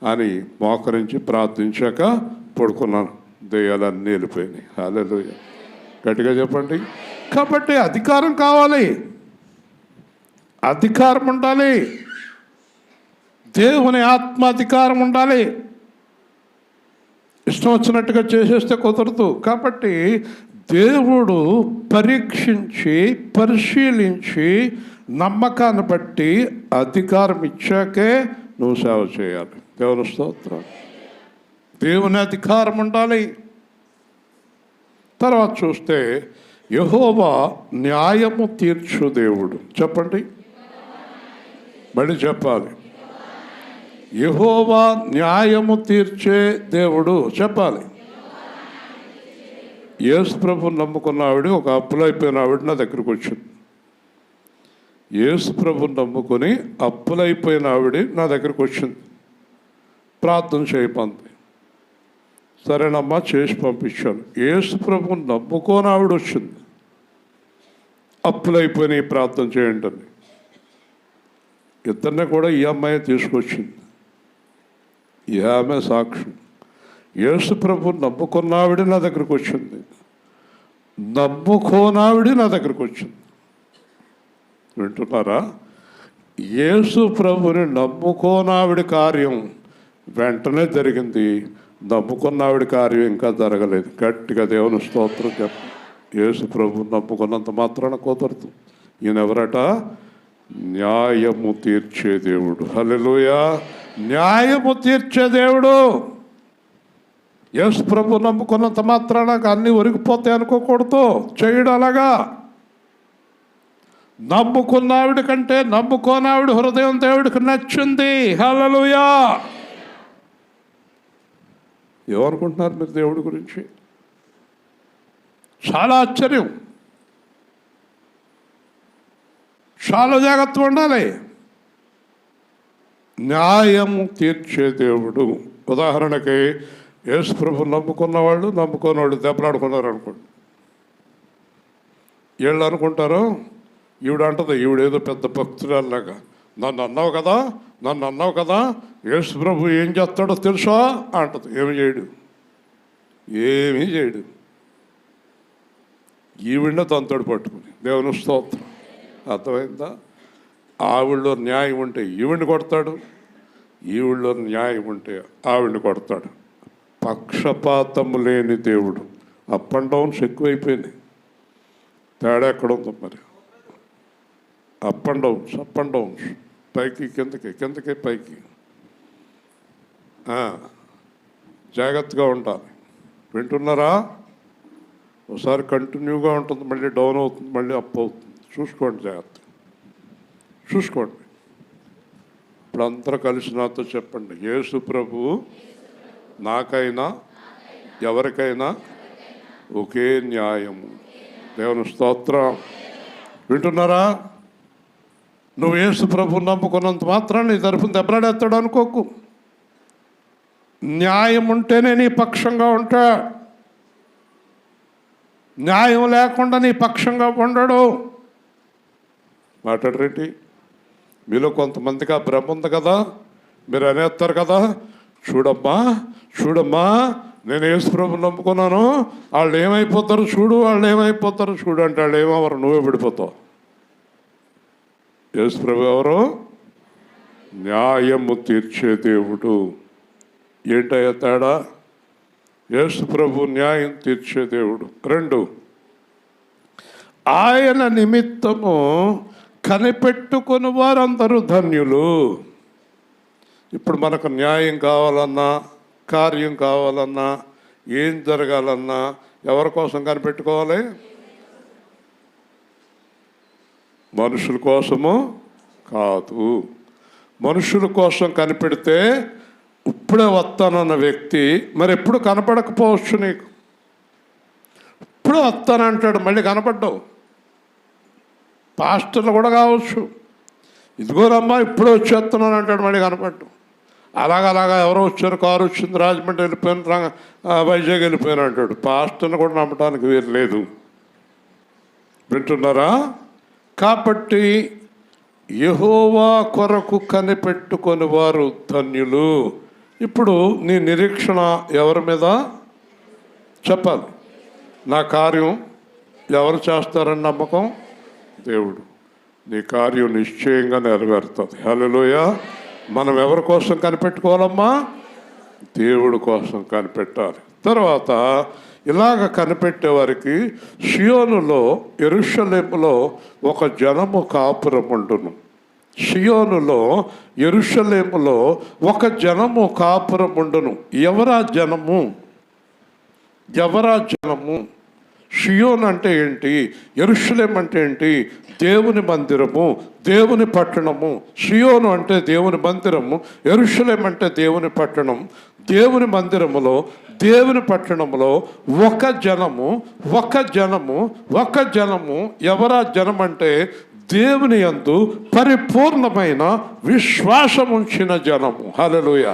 అని మోకరించి ప్రార్థించాక పడుకున్నాను. దెయ్యాలన్నీ వెళ్ళిపోయినాయి. హల్లెలూయా, గట్టిగా చెప్పండి. కాబట్టి అధికారం కావాలి, అధికారం ఉండాలి, దేవుని ఆత్మాధికారం ఉండాలి. ఇష్టం వచ్చినట్టుగా చేసేస్తే కుదరదు. కాబట్టి దేవుడు పరీక్షించి పరిశీలించి నమ్మకాన్ని బట్టి అధికారం ఇచ్చాకే నువ్వు సేవ చేయాలి. దేవుని స్తోత్రం. దేవుని అధికారం ఉండాలి. తర్వాత చూస్తే యెహోవా న్యాయము తీర్చు దేవుడు. చెప్పండి, మళ్ళీ చెప్పాలి. యెహోవా న్యాయము తీర్చే దేవుడు. చెప్పాలి. యేసు ప్రభుని నమ్ముకున్న ఆవిడ, ఒక అప్పులైపోయిన ఆవిడ నా దగ్గరికి వచ్చింది. యేసు ప్రభుని నమ్ముకొని అప్పులైపోయిన ఆవిడ నా దగ్గరికి వచ్చింది. ప్రార్థన చేయమంది. సరేనమ్మా చేసి పంపించాను. యేసు ప్రభుని నమ్ముకోని ఆవిడ వచ్చింది, అప్పులైపోయినాయి ప్రార్థన చేయండి అని. ఇద్దరిని కూడా ఈ అమ్మాయి తీసుకొచ్చింది. ఈ ఆమె సాక్షి. యేసు ప్రభుని నమ్ముకున్నావిడ నా దగ్గరికి వచ్చింది, నమ్ముకోనావిడ నా దగ్గరికి వచ్చింది. వింటున్నారా? యేసు ప్రభుని నమ్ముకోనావిడ కార్యం వెంటనే జరిగింది, నమ్ముకున్నావిడ కార్యం ఇంకా జరగలేదు. గట్టిగా దేవుని స్తోత్రం చెప్ప. యేసు ప్రభుని నమ్ముకున్నంత మాత్రాన కుదరదు. ఈయన ఎవరట? న్యాయము తీర్చే దేవుడు. హల్లెలూయా, న్యాయము తీర్చే దేవుడు. యేసు ప్రభు నమ్ముకున్నంత మాత్రాన అన్నీ ఒరిగిపోతాయి అనుకోకూడదు. చేయడు అలాగా. నమ్ముకున్నావిడ కంటే నమ్ముకోనావిడ హృదయం దేవుడికి నచ్చింది. హల్లెలూయా. ఏమనుకుంటున్నారు మీరు దేవుడి గురించి? చాలా ఆశ్చర్యం. చాలా జాగ్రత్తగా ఉండాలి. న్యాయము తీర్చే దేవుడు. ఉదాహరణకి యేసు ప్రభు నమ్ముకున్న వాళ్ళు నమ్ముకున్న వాళ్ళు దెబ్బలాడుకున్నారు అనుకోండి. వీళ్ళు అనుకుంటారు, ఈవిడ అంటది, ఈవిడేదో పెద్ద భక్తురాల్లాగా, నన్ను అన్నావు కదా యేసు ప్రభు ఏం చేస్తాడో తెలుసా అంటది. ఏమి చేయడు. ఈవిడ తనతోడు పట్టుకుని. దేవుని స్తోత్రం. అర్థమైందా? ఆవిడలో న్యాయం ఉంటే ఈవిడిని కొడతాడు, ఈవిడలో న్యాయం ఉంటే ఆవిడ్ని కొడతాడు. పక్షపాతము లేని దేవుడు. అప్ అండ్ డౌన్స్ ఎక్కువైపోయినాయి. తేడా ఎక్కడ ఉందో మరి? అప్ అండ్ డౌన్స్, పైకి కిందకి పైకి. జాగ్రత్తగా ఉండాలి. వింటున్నారా? ఒకసారి కంటిన్యూగా ఉంటుంది, మళ్ళీ డౌన్ అవుతుంది, మళ్ళీ అప్ అవుతుంది. చూసుకోండి, జాగ్రత్త చూసుకోండి. ఇప్పుడు అందరూ కలిసి నాతో చెప్పండి, యేసు ప్రభువు నాకైనా ఎవరికైనా ఒకే న్యాయము. దేవుని స్తోత్రం. వింటున్నారా? నువ్వు యేసు ప్రభువు నమ్ముకున్నంత మాత్రం నీ తరఫున దెబ్బలాడేస్తాడు అనుకోకు. న్యాయం ఉంటేనే నీ పక్షంగా ఉంటా. న్యాయం లేకుండా నీ పక్షంగా ఉండడు. మాట్లాడరేంటి? మీలో కొంతమందికి ఆ భ్రమ ఉంది కదా, మీరు అనేస్తారు కదా, చూడమ్మా నేను యేసు ప్రభువుని నమ్ముకున్నాను, వాళ్ళు ఏమైపోతారు చూడు అంటే వాళ్ళు ఏమవరు, నువ్వే పడిపోతావు. యేసు ప్రభు ఎవరు? న్యాయము తీర్చే దేవుడు. ఏంటయ్యా తేడా? యేసు ప్రభు న్యాయం తీర్చే దేవుడు. 2, ఆయన నిమిత్తము కనిపెట్టుకుని వారందరూ ధన్యులు. ఇప్పుడు మనకు న్యాయం కావాలన్నా, కార్యం కావాలన్నా, ఏం జరగాలన్నా ఎవరి కోసం కనిపెట్టుకోవాలి? మనుషుల కోసము కాదు. మనుషుల కోసం కనిపెడితే ఇప్పుడే వస్తానన్న వ్యక్తి మరి ఎప్పుడు కనపడకపోవచ్చు. నీకు ఇప్పుడే వస్తానంటాడు, మళ్ళీ కనపడ్డావు. పాస్టర్లు కూడా కావచ్చు, ఇదిగోరమ్మా ఇప్పుడే వచ్చేస్తున్నాను అంటాడు, మళ్ళీ కనపడ్డావు. అలాగా ఎవరో వచ్చారు, కారు వచ్చింది, రాజమండ్రి వెళ్ళిపోయాను, వైజాగ్ వెళ్ళిపోయాను అంటాడు. పాస్టర్ని కూడా నమ్మటానికి వీలు లేదు. వింటున్నారా? కాబట్టి యెహోవా కొరకు కనిపెట్టుకొని వారు ధన్యులు. ఇప్పుడు నీ నిరీక్షణ ఎవరి మీద చెప్పాలి? నా కార్యం ఎవరు చేస్తారని నమ్మకం? దేవుడు. నీ కార్యం నిశ్చయంగా నెరవేరుతుంది. హల్లెలూయా. మనం ఎవరి కోసం కనిపెట్టుకోవాలమ్మా? దేవుడి కోసం కనిపెట్టాలి. తర్వాత ఇలాగ కనిపెట్టేవారికి షియోనులో, యెరూషలేములో ఒక జనము కాపురం ఉండును. షియోనులో, యెరూషలేములో ఒక జనము కాపురం ఉండును. ఎవరా జనము? ఎవరా జనము? షియోన్ అంటే ఏంటి? యెరూషలేం అంటే ఏంటి? దేవుని మందిరము, దేవుని పట్టణము. షియోను అంటే దేవుని మందిరము, యెరూషలేం అంటే దేవుని పట్టణం. దేవుని మందిరములో, దేవుని పట్టణములో ఒక జనము, ఒక జనము, ఒక జనము. ఎవరా జనం అంటే దేవుని యందు పరిపూర్ణమైన విశ్వాసం ఉంచిన జనము. హల్లెలూయా.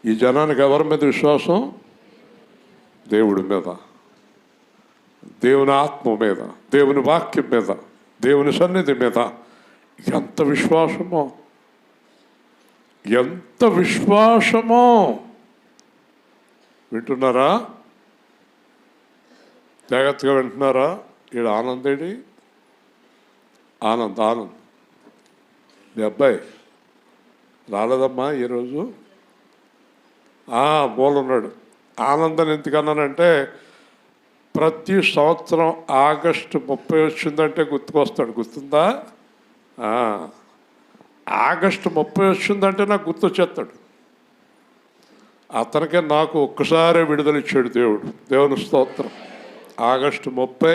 ఈ జనానికి ఎవరి మీద విశ్వాసం? దేవుడి మీద, దేవుని ఆత్మ మీద, దేవుని వాక్యం మీద, దేవుని సన్నిధి మీద. ఎంత విశ్వాసమో, ఎంత విశ్వాసమో. వింటున్నారా? జాగ్రత్తగా వింటున్నారా? ఈడ ఆనందేడి, ఆనంద్ మీ అబ్బాయి రాలేదమ్మా ఈరోజు? మూలున్నాడు. ఆనందం ఎందుకన్నానంటే ప్రతి సంవత్సరం ఆగస్టు 30 వచ్చిందంటే గుర్తుకొస్తాడు. గుర్తుందా? ఆగస్టు 30 వచ్చిందంటే నాకు గుర్తొచ్చేస్తాడు. అతనికే నాకు ఒక్కసారే విడుదల ఇచ్చాడు దేవుడు. దేవుని స్తోత్రం. ఆగస్టు 30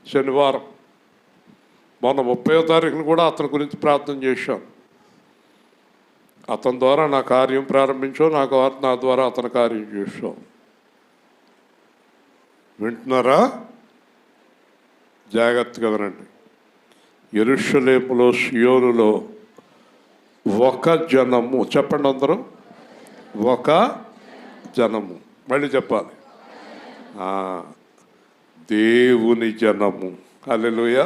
శనివారం. మొన్న 30వ తారీఖున కూడా అతని గురించి ప్రార్థన చేశాం. అతని ద్వారా నా కార్యం ప్రారంభించాం, నా ద్వారా అతని కార్యం చేశాం. వింటున్నారా? జాగ్రత్తగా వినండి. యెరూషలేములో, షియోనులో ఒక జనము. చెప్పండి అందరూ, ఒక జనము. మళ్ళీ చెప్పాలి. దేవుని జనము. హల్లెలూయా.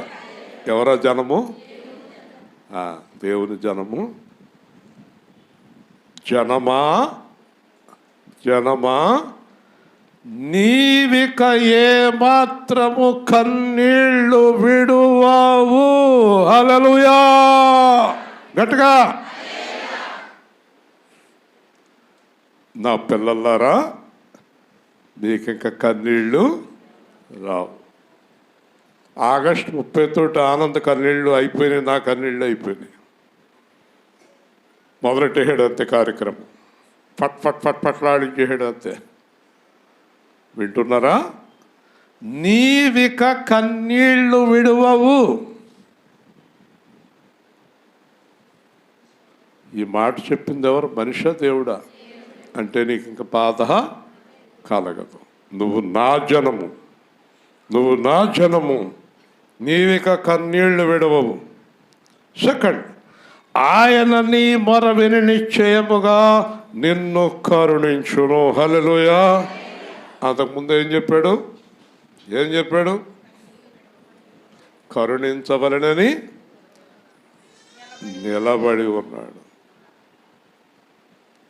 ఎవరా జనము? దేవుని జనము. జనమా, జనమా, నీవిక ఏ మాత్రము కన్నీళ్లు విడువావు. హల్లెలూయా. గట్టిగా. నా పిల్లలారా, మీకింక కన్నీళ్ళు రావు. ఆగస్టు 30 తోటి ఆనంద కన్నీళ్ళు అయిపోయినాయి, నా కన్నీళ్ళు అయిపోయినాయి. మొదలెట్టేసాడు అంతే కార్యక్రమం. ఫట్ ఫట్ ఫట్ ఫట్లాడించేసాడు అంతే. వింటున్నారా? నీవిక కన్నీళ్లు విడువవు. ఈ మాట చెప్పింది ఎవరు? మనిషా, దేవుడా? అంటే నీకు ఇంక బాధ కలగదు. నువ్వు నా జనము, నువ్వు నా జనము, నీవిక కన్నీళ్లు విడవవు. సెకండ్, ఆయన నీ మొర విని నిశ్చయముగా నిన్ను కరుణించును. హల్లెలూయా. అంతకుముందు ఏం చెప్పాడు? కరుణించవలనని నిలబడి ఉన్నాడు.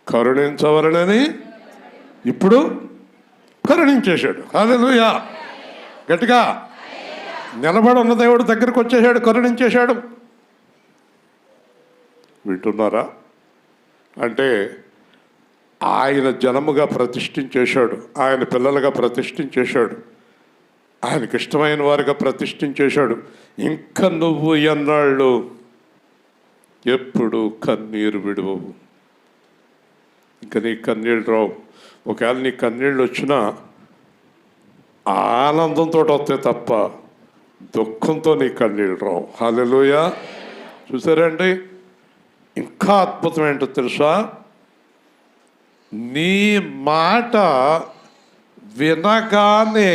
కరుణించవలనని ఇప్పుడు కరుణించేశాడు. హల్లెలూయా. గట్టిగా. నిలబడి ఉన్న దేవుడు దగ్గరికి వచ్చేసాడు, కరుణించేశాడు. వింటున్నారా? అంటే ఆయన జనముగా ప్రతిష్ఠించేశాడు, ఆయన పిల్లలుగా ప్రతిష్ఠించేశాడు, ఆయనకి ఇష్టమైన వారిగా ప్రతిష్ఠించేశాడు. ఇంకా నువ్వు ఎన్నాళ్ళు ఎప్పుడు కన్నీరు విడువవు. ఇంకా నీ కన్నీళ్ళు రావు. ఒకవేళ నీ కన్నీళ్ళు వచ్చినా ఆనందంతో వస్తాయి తప్ప దుఃఖంతో నీ కన్నీళ్ళు రావు. హల్లెలూయా. చూసారండి, ఇంకా అద్భుతం ఏంటో తెలుసా? నీ మాట వినగానే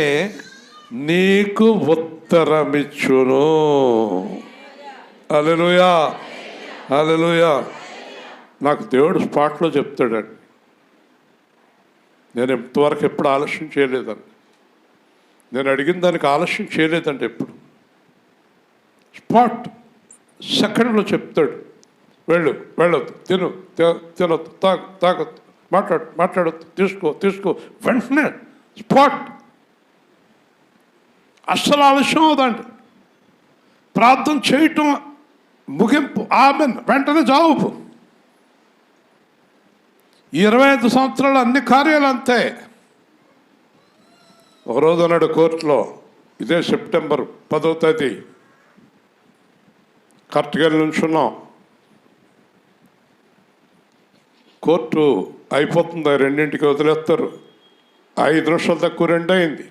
నీకు ఉత్తరమిచ్చును. హల్లెలూయా, హల్లెలూయా. నాకు దేవుడు స్పాట్లో చెప్తాడండి. నేను ఇంతవరకు ఎప్పుడు ఆలస్యం చేయలేదండి. నేను అడిగిన దానికి ఆలస్యం చేయలేదండి ఎప్పుడు. స్పాట్ సెకండ్లో చెప్తాడు. వెళ్ళొద్దు, తినొద్దు, తాగొద్దు, మాట్లాడొద్దు, తీసుకో, వెంటనే స్పాట్. అస్సలు ఆలస్యం అవుదండి. ప్రార్థన చేయటం ముగింపు, ఆమెన్, వెంటనే జవాబు. 25 సంవత్సరాలు అన్ని కార్యాలు అంతే. ఒకరోజు అన్నాడు కోర్టులో, ఇదే సెప్టెంబర్ 10వ తేదీ కరెక్ట్గా నుంచున్నాం. కోర్టు అయిపోతుంది, 2ంటికి వదిలేస్తారు. 5 నిమిషాలు తక్కువ 2 అయింది.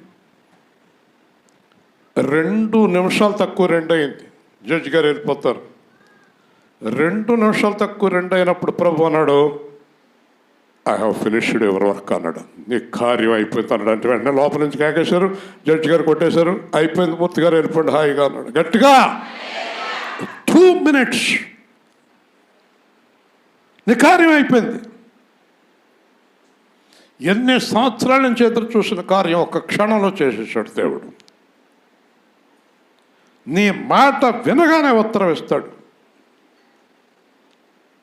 2 నిమిషాలు తక్కువ 2 అయింది. జడ్జి గారు వెళ్ళిపోతారు. 2 నిమిషాలు తక్కువ 2 అయినప్పుడు ప్రభు అన్నాడు, I have finished your work అన్నాడు. నీ కార్యం అయిపోయింది అన్నాడు. అంటే వెంటనే లోపల నుంచి కేకేశారు. జడ్జి గారు కొట్టేశారు. అయిపోయింది, మూర్తి గారు వెళ్ళిపోండి హాయిగా అన్నాడు గట్టిగా. 2 minutes నీ కార్యం అయిపోయింది. ఎన్ని సంవత్సరాల నుంచి ఎదురు చూసిన కార్యం ఒక్క క్షణంలో చేసేసాడు దేవుడు. నీ మాట వినగానే ఉత్తరం ఇస్తాడు.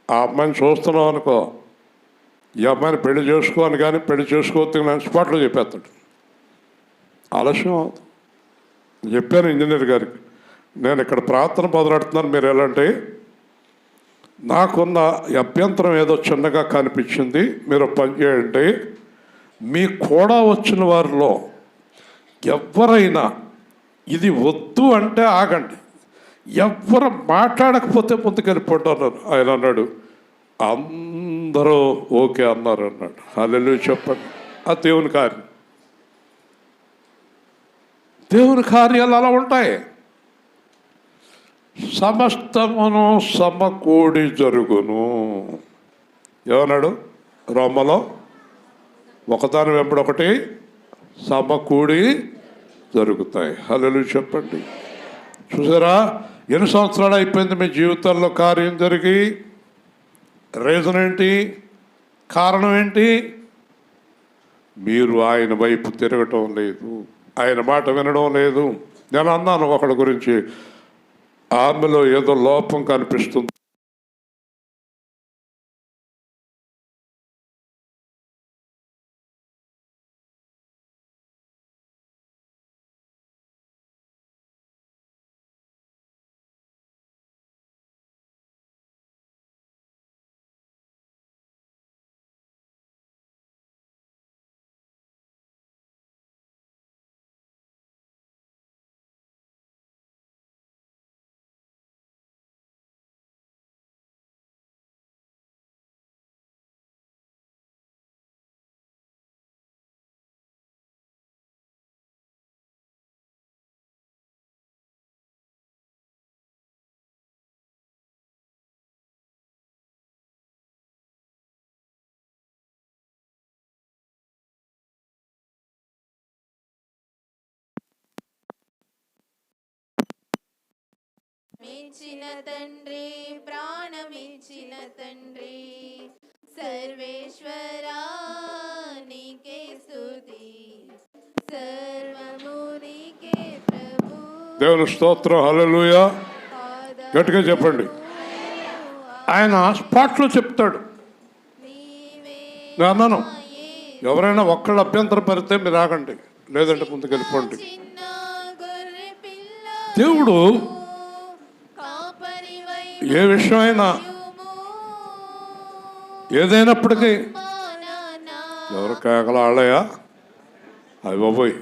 ఆ అమ్మాయిని చూస్తున్నావు అనుకో, ఈ అమ్మాయిని పెళ్లి చేసుకోని కానీ పెళ్లి చేసుకోవద్దు కానీ స్పాట్లో చెప్పేస్తాడు. ఆలస్యం అవుతుంది. చెప్పాను ఇంజనీర్ గారికి, నేను ఇక్కడ ప్రార్థన మొదలెడుతున్నాను, మీరు ఎలాంటి నాకున్న అభ్యంతరం ఏదో చిన్నగా కనిపించింది, మీరు పని చేయండి. మీ కూడా వచ్చిన వారిలో ఎవరైనా ఇది వద్దు అంటే ఆగండి, ఎవరు మాట్లాడకపోతే ముందుకెళ్ళిపోండి అన్నారు. ఆయన అన్నాడు, అందరూ ఓకే అన్నారు అన్నాడు. హల్లెలూయా చెప్పండి. ఆ దేవుని కార్యం, దేవుని కార్యాలు అలా ఉంటాయి. సమస్తమును సమకూడి జరుగును ఏమన్నాడు రోమలో? ఒకదాని వెంబడొకటి సమకూడి జరుగుతాయి. హల్లెలూయా చెప్పండి. చూసారా, ఎన్ని సంవత్సరాలు అయిపోయింది మీ జీవితాల్లో కార్యం జరిగి? రీజన్ ఏంటి? కారణం ఏంటి? మీరు ఆయన వైపు తిరగటం లేదు, ఆయన మాట వినడం లేదు. నేను అన్నాను ఒకడి గురించి, ఆమెలో ఏదో లోపం కనిపిస్తుంది. మించిన తండ్రి, ప్రాణమించిన తండ్రి, సర్వేశ్వరా నీకే స్తుతి, సర్వము నీకే ప్రభు. దేవుని స్తోత్రం. హల్లెలూయా గట్టిగా చెప్పండి. ఆయన స్పాట్లో చెప్తాడు. నేను అన్నాను, ఎవరైనా ఒక్కళ్ళు అభ్యంతరం పడితే మీరు ఆగండి, లేదంటే ముందుకు వెళ్ళిపోండి. దేవుడు ఏ విషయమైనా ఏదైనప్పటికీ ఎవరు కేకలు ఆళ్ళయా, అది బాబోయ్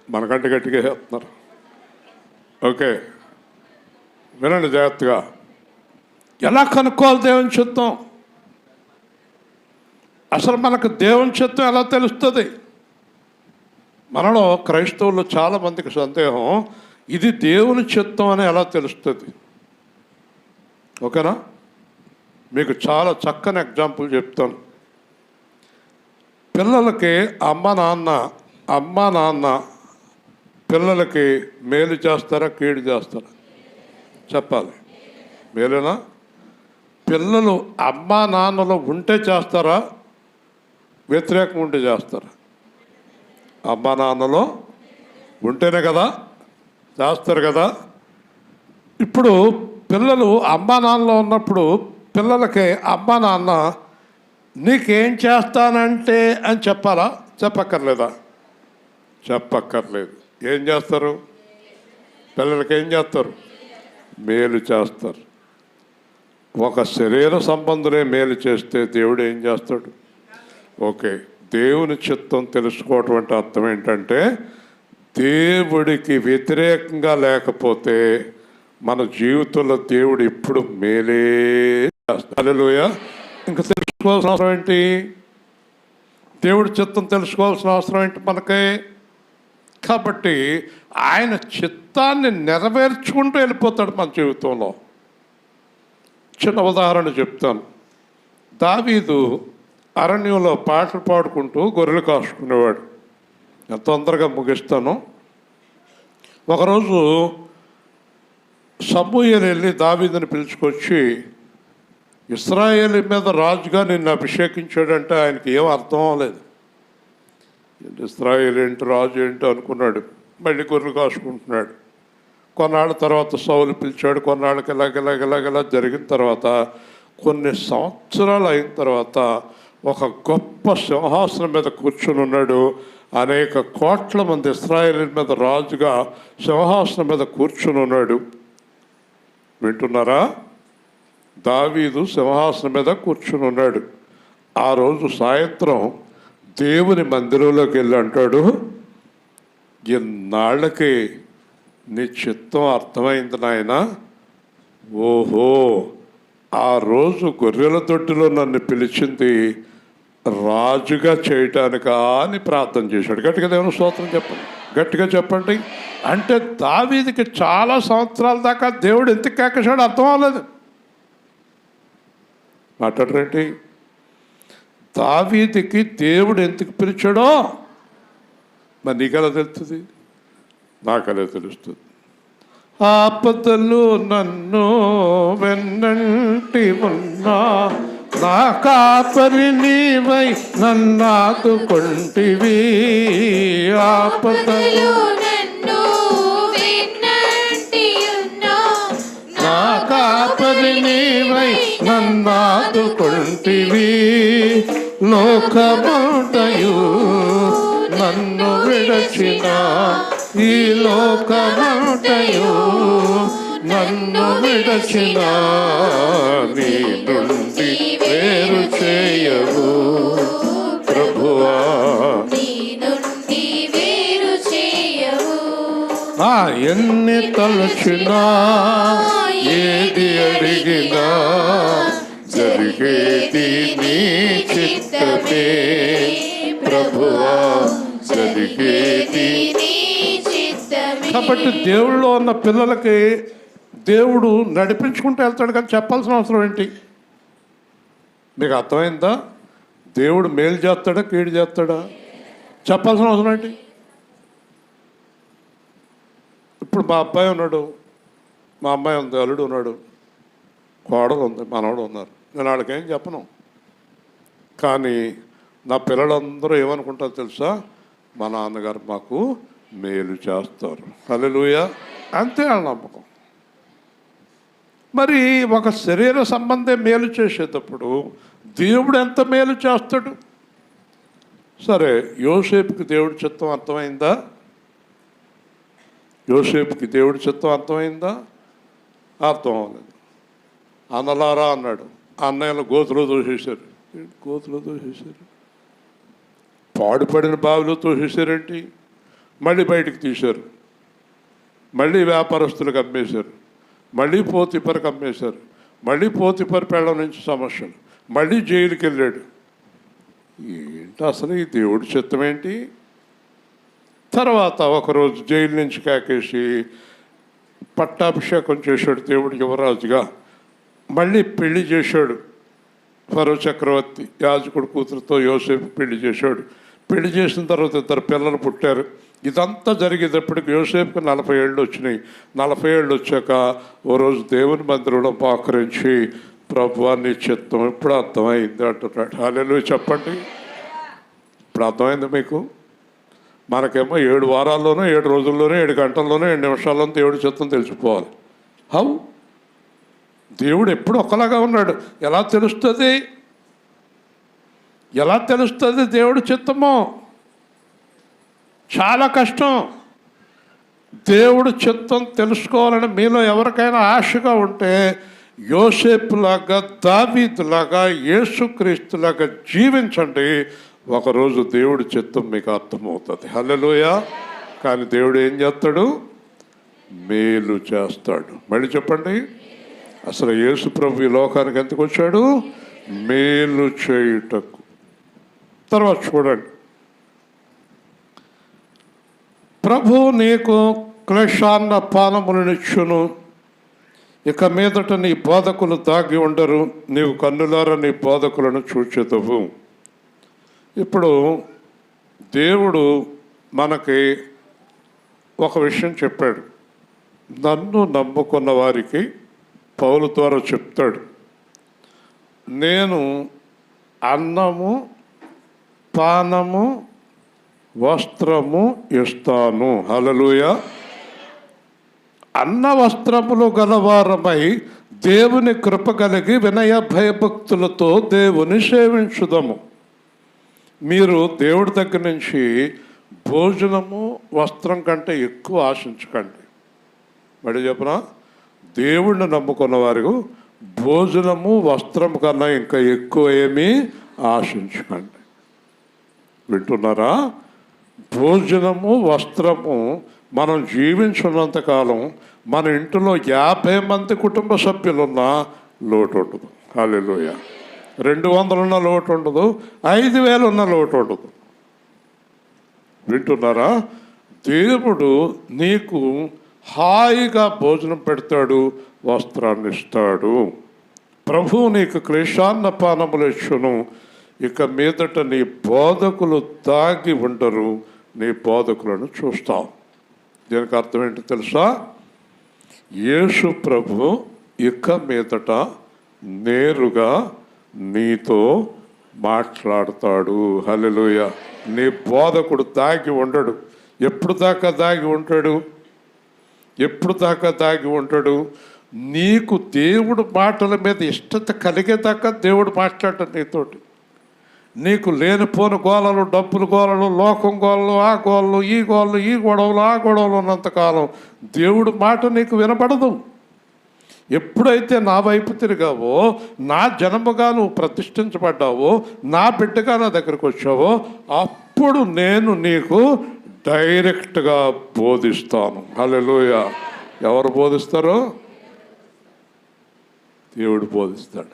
మనకంటే గట్టిగా వేస్తున్నారు. ఓకే వినండి జాగ్రత్తగా. ఎలా కనుక్కోవాలి దేవుని చిత్తం? అసలు మనకు దేవుని చిత్తం ఎలా తెలుస్తుంది? మనలో క్రైస్తవులు చాలామందికి సందేహం, ఇది దేవుని చిత్తం అని ఎలా తెలుస్తుంది? ఓకేనా? మీకు చాలా చక్కని ఎగ్జాంపుల్ చెప్తాను. పిల్లలకి అమ్మ నాన్న పిల్లలకి మేలు చేస్తారా, కీడు చేస్తారా? చెప్పాలి. మేలేనా? పిల్లలు అమ్మా నాన్నలు ఉంటే చేస్తారా, వ్యతిరేకం ఉంటే చేస్తారా? అమ్మా నాన్నలో ఉంటేనే కదా చేస్తారు కదా. ఇప్పుడు పిల్లలు అమ్మా నాన్నలో ఉన్నప్పుడు పిల్లలకి అమ్మా నాన్న నీకేం చేస్తానంటే అని చెప్పాలా, చెప్పక్కర్లేదా? చెప్పక్కర్లేదు. ఏం చేస్తారు? పిల్లలకి ఏం చేస్తారు? మేలు చేస్తారు. ఒక శరీర సంబంధులే మేలు చేస్తే దేవుడు ఏం చేస్తాడు? ఓకే, దేవుని చిత్తం తెలుసుకోవటం అంటే అర్థం ఏంటంటే, దేవుడికి వ్యతిరేకంగా లేకపోతే మన జీవితంలో దేవుడు ఇప్పుడు మేలే చేస్తాడు. హల్లెలూయా. ఇంకా తెలుసుకోవాల్సిన అవసరం ఏంటి? దేవుడి చిత్తం తెలుసుకోవాల్సిన అవసరం ఏంటి మనకి? కాబట్టి ఆయన చిత్తాన్ని నెరవేర్చుకుంటూ వెళ్ళిపోతాడు మన జీవితంలో. చిన్న ఉదాహరణ చెప్తాను. దావీదు అరణ్యంలో పాటలు పాడుకుంటూ గొర్రెలు కాసుకునేవాడు. ఎంత తొందరగా ముగిస్తాను. ఒకరోజు సమూయేలు వెళ్ళి దావీదుని పిలుచుకొచ్చి, ఇశ్రాయేలు మీద రాజుగా నిన్ను అభిషేకించాడంటే ఆయనకి ఏం అర్థం అవ్వలేదు. ఇశ్రాయేలు ఏంటి, రాజు ఏంటి అనుకున్నాడు. మళ్ళీ గొర్రెలు కాసుకుంటున్నాడు. కొన్నాళ్ళ తర్వాత సౌలు పిలిచాడు. కొన్నాళ్ళకి ఇలాగ జరిగిన తర్వాత కొన్ని సంవత్సరాలు అయిన తర్వాత ఒక గొప్ప సింహాసనం మీద కూర్చుని ఉన్నాడు. అనేక కోట్ల మంది ఇశ్రాయేలు మీద రాజుగా సింహాసనం మీద కూర్చుని ఉన్నాడు. వింటున్నారా? దావీదు సింహాసనం మీద కూర్చుని ఉన్నాడు. ఆ రోజు సాయంత్రం దేవుని మందిరంలోకి వెళ్ళి అంటాడు, ఇన్నాళ్ళకి నీ చిత్తం అర్థమైంది నాయన. ఓహో, ఆ రోజు గొర్రెల దొడ్డిలో నన్ను పిలిచింది రాజుగా చేయటానికా అని ప్రార్థన చేశాడు. గట్టిగా దేవుని స్తోత్రం చెప్పండి, గట్టిగా చెప్పండి. అంటే దావీదుకి చాలా సంవత్సరాల దాకా దేవుడు ఎందుకు కేకశాడు అర్థం అవ్వలేదు. మాట్లాడరేంటి? దావీదుకి దేవుడు ఎందుకు పిలిచాడో మరి నీకెలా తెలుస్తుంది? నాకలే తెలుస్తుంది. ఆపదలు నన్ను వెన్నంటి ఉన్నా నా కాపరి నీవై నన్నాదుకొంటివి. ఆపదలు నా కాపరి నీవై నన్నాదుకొంటివి. లోకమంతయు నన్ను విడచిన, ఈ లోకమంతయు నన్ను విడచిన, నీ నుండి వేరు చేయవు ప్రభువా. ఎన్ని తలచినా ఏది అడిగినా జరిగేది నీ చిత్తమే ప్రభువా, జరిగేది. కాబట్టి దేవుళ్ళో ఉన్న పిల్లలకి దేవుడు నడిపించుకుంటూ వెళ్తాడు, కానీ చెప్పాల్సిన అవసరం ఏంటి? మీకు అర్థమైందా? దేవుడు మేలు చేస్తాడా, కీడు చేస్తాడా? చెప్పాల్సిన అవసరం ఏంటి? ఇప్పుడు మా అబ్బాయి ఉన్నాడు, మా అమ్మాయి ఉంది, అల్లుడు ఉన్నాడు, కోడలు ఉంది, మనవడు ఉన్నారు. నేను వాళ్ళకేం చెప్పను. కానీ నా పిల్లలందరూ ఏమనుకుంటారో తెలుసా? మా నాన్నగారు మాకు మేలు చేస్తారు. హల్లెలూయా. అంతే వాళ్ళ నమ్మకం. మరి ఒక శరీర సంబంధే మేలు చేసేటప్పుడు దేవుడు ఎంత మేలు చేస్తాడు? సరే, యోసేపుకి దేవుడి చిత్తం అర్థమైందా? యోసేపుకి దేవుడి చిత్తం అర్థమైందా? అర్థం అవ్వలేదు. అన్నలారా అన్నాడు. అన్నయ్యలు గోతులో తోసేశారు. గోతులో తోసేశారు. పాడుపడిన బావిలో తోసేశారేంటి? మళ్ళీ బయటికి తీశారు. మళ్ళీ వ్యాపారస్తులకు అమ్మేశారు. మళ్ళీ పోతిపరికి అమ్మేశారు. మళ్ళీ పోతిపరి పెళ్ళం నుంచి సమస్యలు. మళ్ళీ జైలుకి వెళ్ళాడు. ఏంటి అసలు ఈ దేవుడి చిత్తం ఏంటి? తర్వాత ఒకరోజు జైలు నుంచి కాకేసి పట్టాభిషేకం చేశాడు దేవుడు యువరాజుగా. మళ్ళీ పెళ్లి చేశాడు ఫరో చక్రవర్తి. యాజకుడు కూతురుతో యోసేపు పెళ్లి చేశాడు. పెళ్లి చేసిన తర్వాత 2 పిల్లలు పుట్టారు. ఇదంతా జరిగేటప్పటికి యోసేపుకి 40 ఏళ్ళు వచ్చినాయి. 40 ఏళ్ళు వచ్చాక ఓ రోజు దేవుని మందిరంలో పాకరించి, ప్రభువా నీ చిత్తం ఇప్పుడు అర్థమైంది అంటున్నాడు. హల్లెలూయా చెప్పండి. ఇప్పుడు అర్థమైంది మీకు? మనకేమో 7 వారాల్లోనూ 7 రోజుల్లోనూ 7 గంటల్లోనూ 7 నిమిషాల్లోనూ దేవుడి చిత్తం తెలిసిపోవాలి. హౌ? దేవుడు ఎప్పుడు ఒకలాగా ఉన్నాడు. ఎలా తెలుస్తుంది? ఎలా తెలుస్తుంది దేవుడి చిత్తమో? చాలా కష్టం. దేవుడి చిత్తం తెలుసుకోవాలని మీలో ఎవరికైనా ఆశగా ఉంటే యోసేపులాగా, దావీదులాగా, యేసుక్రీస్తులాగా జీవించండి. ఒకరోజు దేవుడి చిత్తం మీకు అర్థమవుతుంది. హల్లెలూయా. కానీ దేవుడు ఏం చేస్తాడు? మేలు చేస్తాడు. మళ్ళీ చెప్పండి. అసలు యేసు ప్రభు ఈ లోకానికి ఎందుకు వచ్చాడు? మేలు చేయుటకు. తర్వాత చూడండి, ప్రభు నీకు క్లేశాన్న పానములనిచ్చును, ఇక మీదట నీ బోధకులు దాగి ఉండరు, నీవు కన్నులారా నీ బోధకులను చూచెదవు. ఇప్పుడు దేవుడు మనకి ఒక విషయం చెప్పాడు. నన్ను నమ్ముకున్న వారికి పౌలు ద్వారా చెప్తాడు, నేను అన్నము, పానము, వస్త్రము ఇస్తాను. హల్లెలూయా. అన్న వస్త్రములు గలవారమై దేవుని కృప కలిగి వినయ భయభక్తులతో దేవుని సేవించుదాము. మీరు దేవుడి దగ్గర నుంచి భోజనము, వస్త్రం కంటే ఎక్కువ ఆశించకండి. మరి చెప్పనా? దేవుణ్ణి నమ్ముకున్న వారికి భోజనము, వస్త్రం కన్నా ఇంకా ఎక్కువ ఏమీ ఆశించకండి. వింటున్నారా? భోజనము, వస్త్రము మనం జీవించున్నంతకాలం మన ఇంటిలో 50 మంది కుటుంబ సభ్యులున్నా లోటు ఉండదు. హల్లెలూయా. 200 ఉన్న లోటు ఉండదు, 5000 ఉన్న లోటు ఉండదు. వింటున్నారా? దేవుడు నీకు హాయిగా భోజనం పెడతాడు, వస్త్రాన్ని ఇస్తాడు. ప్రభువు నీకు క్లేశాన్న పానములు ఇచ్చును, ఇక మీదట నీ బోధకులు దాగి ఉండరు, నీ బోధకులను చూస్తావు. దీనికి అర్థం ఏంటో తెలుసా? యేసు ప్రభు ఇక మీదట నేరుగా నీతో మాట్లాడతాడు. హల్లెలూయా. నీ బోధకుడు దాగి ఉండడు. ఎప్పుడు దాకా దాగి ఉంటాడు? ఎప్పుడు దాకా దాగి ఉంటాడు? నీకు దేవుడు మాటల మీద ఇష్టత కలిగేదాకా దేవుడు మాట్లాడటం నీతోటి. నీకు లేనిపోని గోళలు, డబ్బులు గోళలు, లోకం గోళలు, ఆ గోళలు, ఈ గోళలు, ఈ గొడవలు, ఆ గొడవలు ఉన్నంతకాలం దేవుడు మాట నీకు వినపడదు. ఎప్పుడైతే నా వైపు తిరిగావో, నా జన్మగా నువ్వు ప్రతిష్ఠించబడ్డావో, నా బిడ్డగా నా దగ్గరకు వచ్చావో, అప్పుడు నేను నీకు డైరెక్ట్గా బోధిస్తాను. హల్లెలూయా. ఎవరు బోధిస్తారో? దేవుడు బోధిస్తాడు.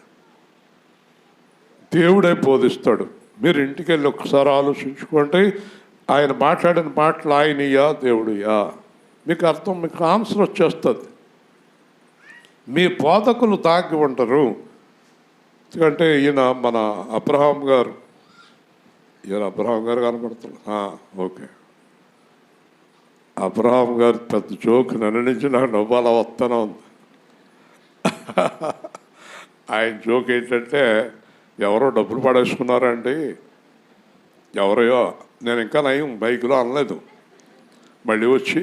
దేవుడే బోధిస్తాడు. మీరు ఇంటికి వెళ్ళి ఒకసారి ఆలోచించుకోండి, ఆయన మాట్లాడిన మాటలు ఆయనయా దేవుడియా? మీకు అర్థం, మీకు ఆన్సర్ వచ్చేస్తుంది. మీ బోధకులు దాగి ఉంటారు. ఎందుకంటే ఈయన మన అబ్రహాం గారు, అబ్రహాం గారు కనపడుతున్నారు. ఓకే, అబ్రహాం గారు పెద్ద జోక్ నన్ను నుంచి నాకు నవ్వాల వస్తూనే ఉంది. ఆయన జోక్ ఏంటంటే, ఎవరో డబ్బులు పడేసుకున్నారండి, ఎవరో, నేను ఇంకా నయం బైక్లో అనలేదు, మళ్ళీ వచ్చి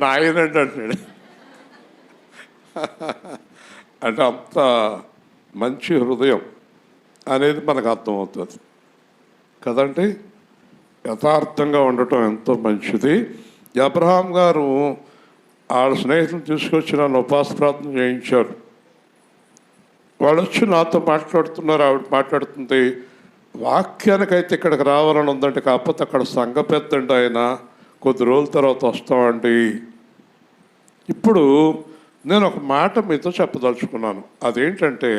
నాయనండి అంటాడు. అంటే అంత మంచి హృదయం అనేది మనకు అర్థమవుతుంది కదండి. యథార్థంగా ఉండటం ఎంతో మంచిది. అబ్రహాం గారు వాళ్ళ స్నేహితులు తీసుకొచ్చి నన్ను ఉపాస ప్రార్థన చేయించారు. వాళ్ళు వచ్చి నాతో మాట్లాడుతున్నారు. ఆవిడ మాట్లాడుతుంది, వాక్యానికైతే ఇక్కడికి రావాలని ఉందంటే, కాకపోతే అక్కడ సంఘ పెద్దండి ఆయన, కొద్ది రోజుల తర్వాత వస్తామండి. ఇప్పుడు నేను ఒక మాట మీతో చెప్పదలుచుకున్నాను. అదేంటంటే,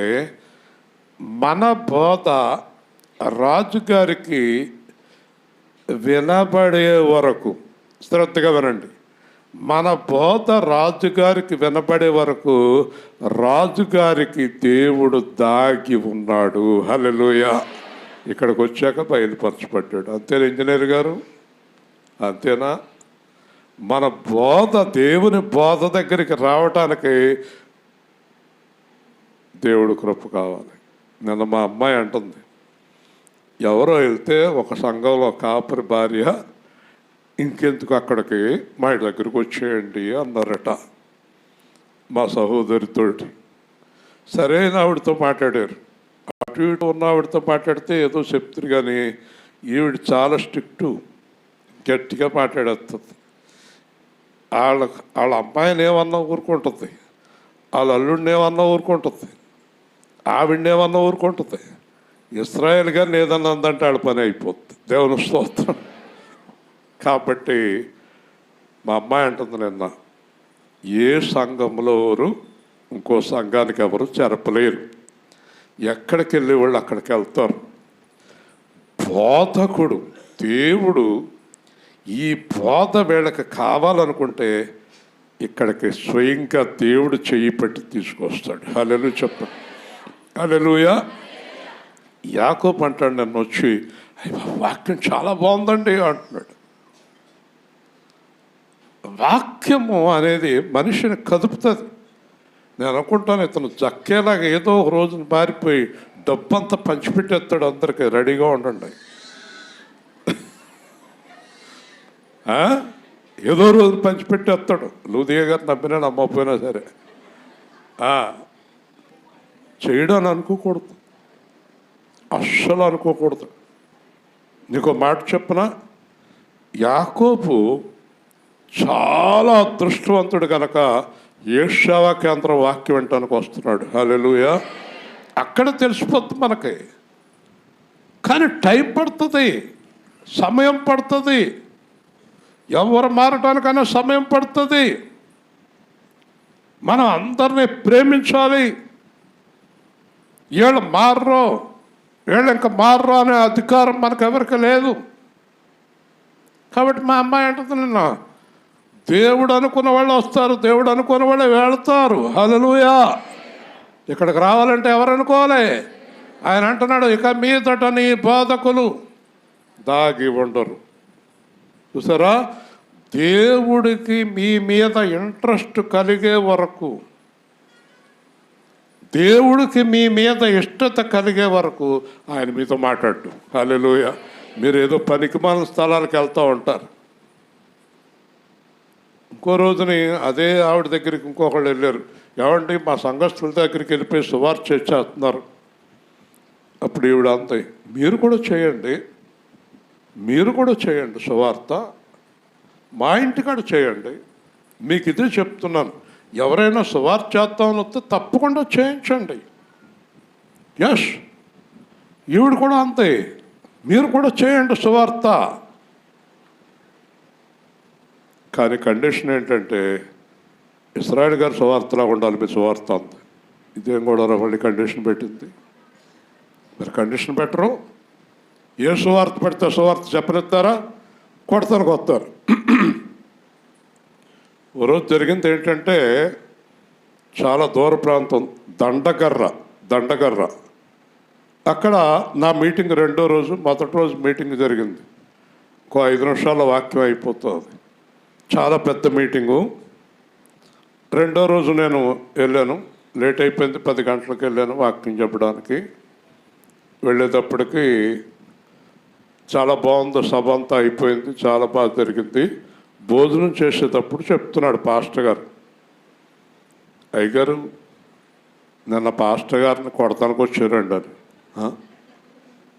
మన బోధ రాజుగారికి వినబడే వరకు, శ్రద్ధగా వినండి, మన బోధ రాజుగారికి వినబడే వరకు రాజుగారికి దేవుడు దాగి ఉన్నాడు. హల్లెలూయా. ఇక్కడికి వచ్చాక బయలుపరచబడ్డాడు. అంతేనా ఇంజనీర్ గారు? అంతేనా? మన బోధ, దేవుని బోధ దగ్గరికి రావటానికి దేవుడు కృప కావాలి. నిన్న మా అమ్మాయి అంటుంది, ఎవరో వెళ్తే ఒక సంఘంలో కాపరి భార్య, ఇంకెందుకు అక్కడికి మా ఇంటి దగ్గరికి వచ్చేయండి అన్నారట మా సహోదరితోటి. సరైన ఆవిడతో మాట్లాడారు. అటు ఇటు ఉన్న ఆవిడతో మాట్లాడితే ఏదో చెప్తారు, కానీ ఈవిడ చాలా స్ట్రిక్టు, గట్టిగా మాట్లాడేస్తుంది. వాళ్ళ అమ్మాయిని ఏమన్నా ఊరుకుంటుంది, వాళ్ళ అల్లుడిని ఏమన్నా ఊరుకుంటుంది, ఆవిడనేమన్నా ఊరుకుంటుంది. ఇస్రాయేల్ గారిని ఏదన్నా అందంటే వాళ్ళ పని అయిపోతుంది. దేవుని స్తోత్రం. కాబట్టి మా అమ్మాయి అంటుంది నిన్న, ఏ సంఘంలో ఎవరు ఇంకో సంఘానికి ఎవరు చేరపలేరు, ఎక్కడికి వెళ్ళే వాళ్ళు అక్కడికి వెళ్తారు. బోధకుడు, దేవుడు ఈ బోధ వీళ్ళకి కావాలనుకుంటే ఇక్కడికి స్వయంగా దేవుడు చెయ్యి పెట్టి తీసుకొస్తాడు. హల్లెలూయా చెప్పండి. హల్లెలూయా. యాకోబు అంటాడు, నన్ను వచ్చి వాక్యం చాలా బాగుందండి అంటున్నాడు. వాక్యము అనేది మనిషిని కదుపుతుంది. నేను అనుకుంటాను, ఇతను జక్కేలాగా ఏదో ఒక రోజున పారిపోయి డబ్బంతా పంచిపెట్టేస్తాడు అందరికీ, రెడీగా ఉండండి. ఏదో రోజు పంచిపెట్టేస్తాడు. లూదియా గారు నమ్మినా నమ్మకపోయినా సరే చేయడం అని అనుకోకూడదు, అస్సలు అనుకోకూడదు. నీకు మాట చెప్పనా, యాకోబు చాలా అదృష్టవంతుడు కనుక ఏషావా కేంద్రం వాక్యం వినటానికి వస్తున్నాడు. హల్లెలూయా. అక్కడ తెలిసిపోద్ది మనకి, కానీ టైం పడుతుంది, సమయం పడుతుంది. ఎవరు మారటానికైనా సమయం పడుతుంది. మనం అందరినీ ప్రేమించాలి. వీళ్ళు మారరు, వీళ్ళు ఇంకా మారరు అనే అధికారం మనకు ఎవరికి లేదు. కాబట్టి మా అమ్మాయి అంటుంది, నిన్న దేవుడు అనుకున్న వాళ్ళు వస్తారు, దేవుడు అనుకున్న వాళ్ళే వెళతారు. హల్లెలూయా. ఇక్కడికి రావాలంటే ఎవరు అనుకోవాలి? ఆయన అంటున్నాడు, ఇక మీదట నీ బోధకులు దాగి ఉండరు. చూసారా, దేవుడికి మీ మీద ఇంట్రెస్ట్ కలిగే వరకు, దేవుడికి మీ మీద ఇష్టత కలిగే వరకు ఆయన మీతో మాట్లాడు. హల్లెలూయా. మీరు ఏదో పనికిమాలిన స్థలాలకు వెళ్తూ ఉంటారు. ఇంకో రోజుని అదే ఆవిడ దగ్గరికి ఇంకొకళ్ళు వెళ్ళారు. ఏమండి, మా సంఘస్థుల దగ్గరికి వెళ్ళిపోయి సువార్త చేస్తున్నారు. అప్పుడు ఈవిడ అంతే, మీరు కూడా చేయండి, మీరు కూడా చేయండి సువార్త, మా ఇంటికాడ చేయండి. మీకు ఇదే చెప్తున్నాను, ఎవరైనా సువార్త చేద్దామని వస్తే తప్పకుండా చేయించండి. ఎస్, ఈవిడ కూడా అంతే, మీరు కూడా చేయండి సువార్త. కానీ కండిషన్ ఏంటంటే ఇస్రాయేల్ గారు సువార్తలా ఉండాలి, మీ సువార్త అంత. ఇదేం కూడా మళ్ళీ కండిషన్ పెట్టింది. మీరు కండిషన్ పెట్టరు. ఏ సువార్త పెడితే సువార్త చెప్పనిస్తారా? కొడతానికి వస్తారు. ఓ రోజు జరిగింది ఏంటంటే, చాలా దూర ప్రాంతం, దండగర్ర. అక్కడ నా మీటింగ్ రెండో రోజు, మొదటి రోజు మీటింగ్ జరిగింది. ఇంకో 5 నిమిషాల వాక్యం అయిపోతుంది. చాలా పెద్ద మీటింగు. రెండో రోజు నేను వెళ్ళాను, లేట్ అయిపోయింది, 10 గంటలకు వెళ్ళాను వాక్యం చెప్పడానికి. వెళ్ళేటప్పటికి చాలా బాగుంది, సభ అంతా అయిపోయింది, చాలా బాగా జరిగింది. భోజనం చేసేటప్పుడు చెప్తున్నాడు పాస్టర్ గారు, అయ్యగారు నిన్న పాస్టర్ గారిని కొడతానికి వచ్చారండి అని.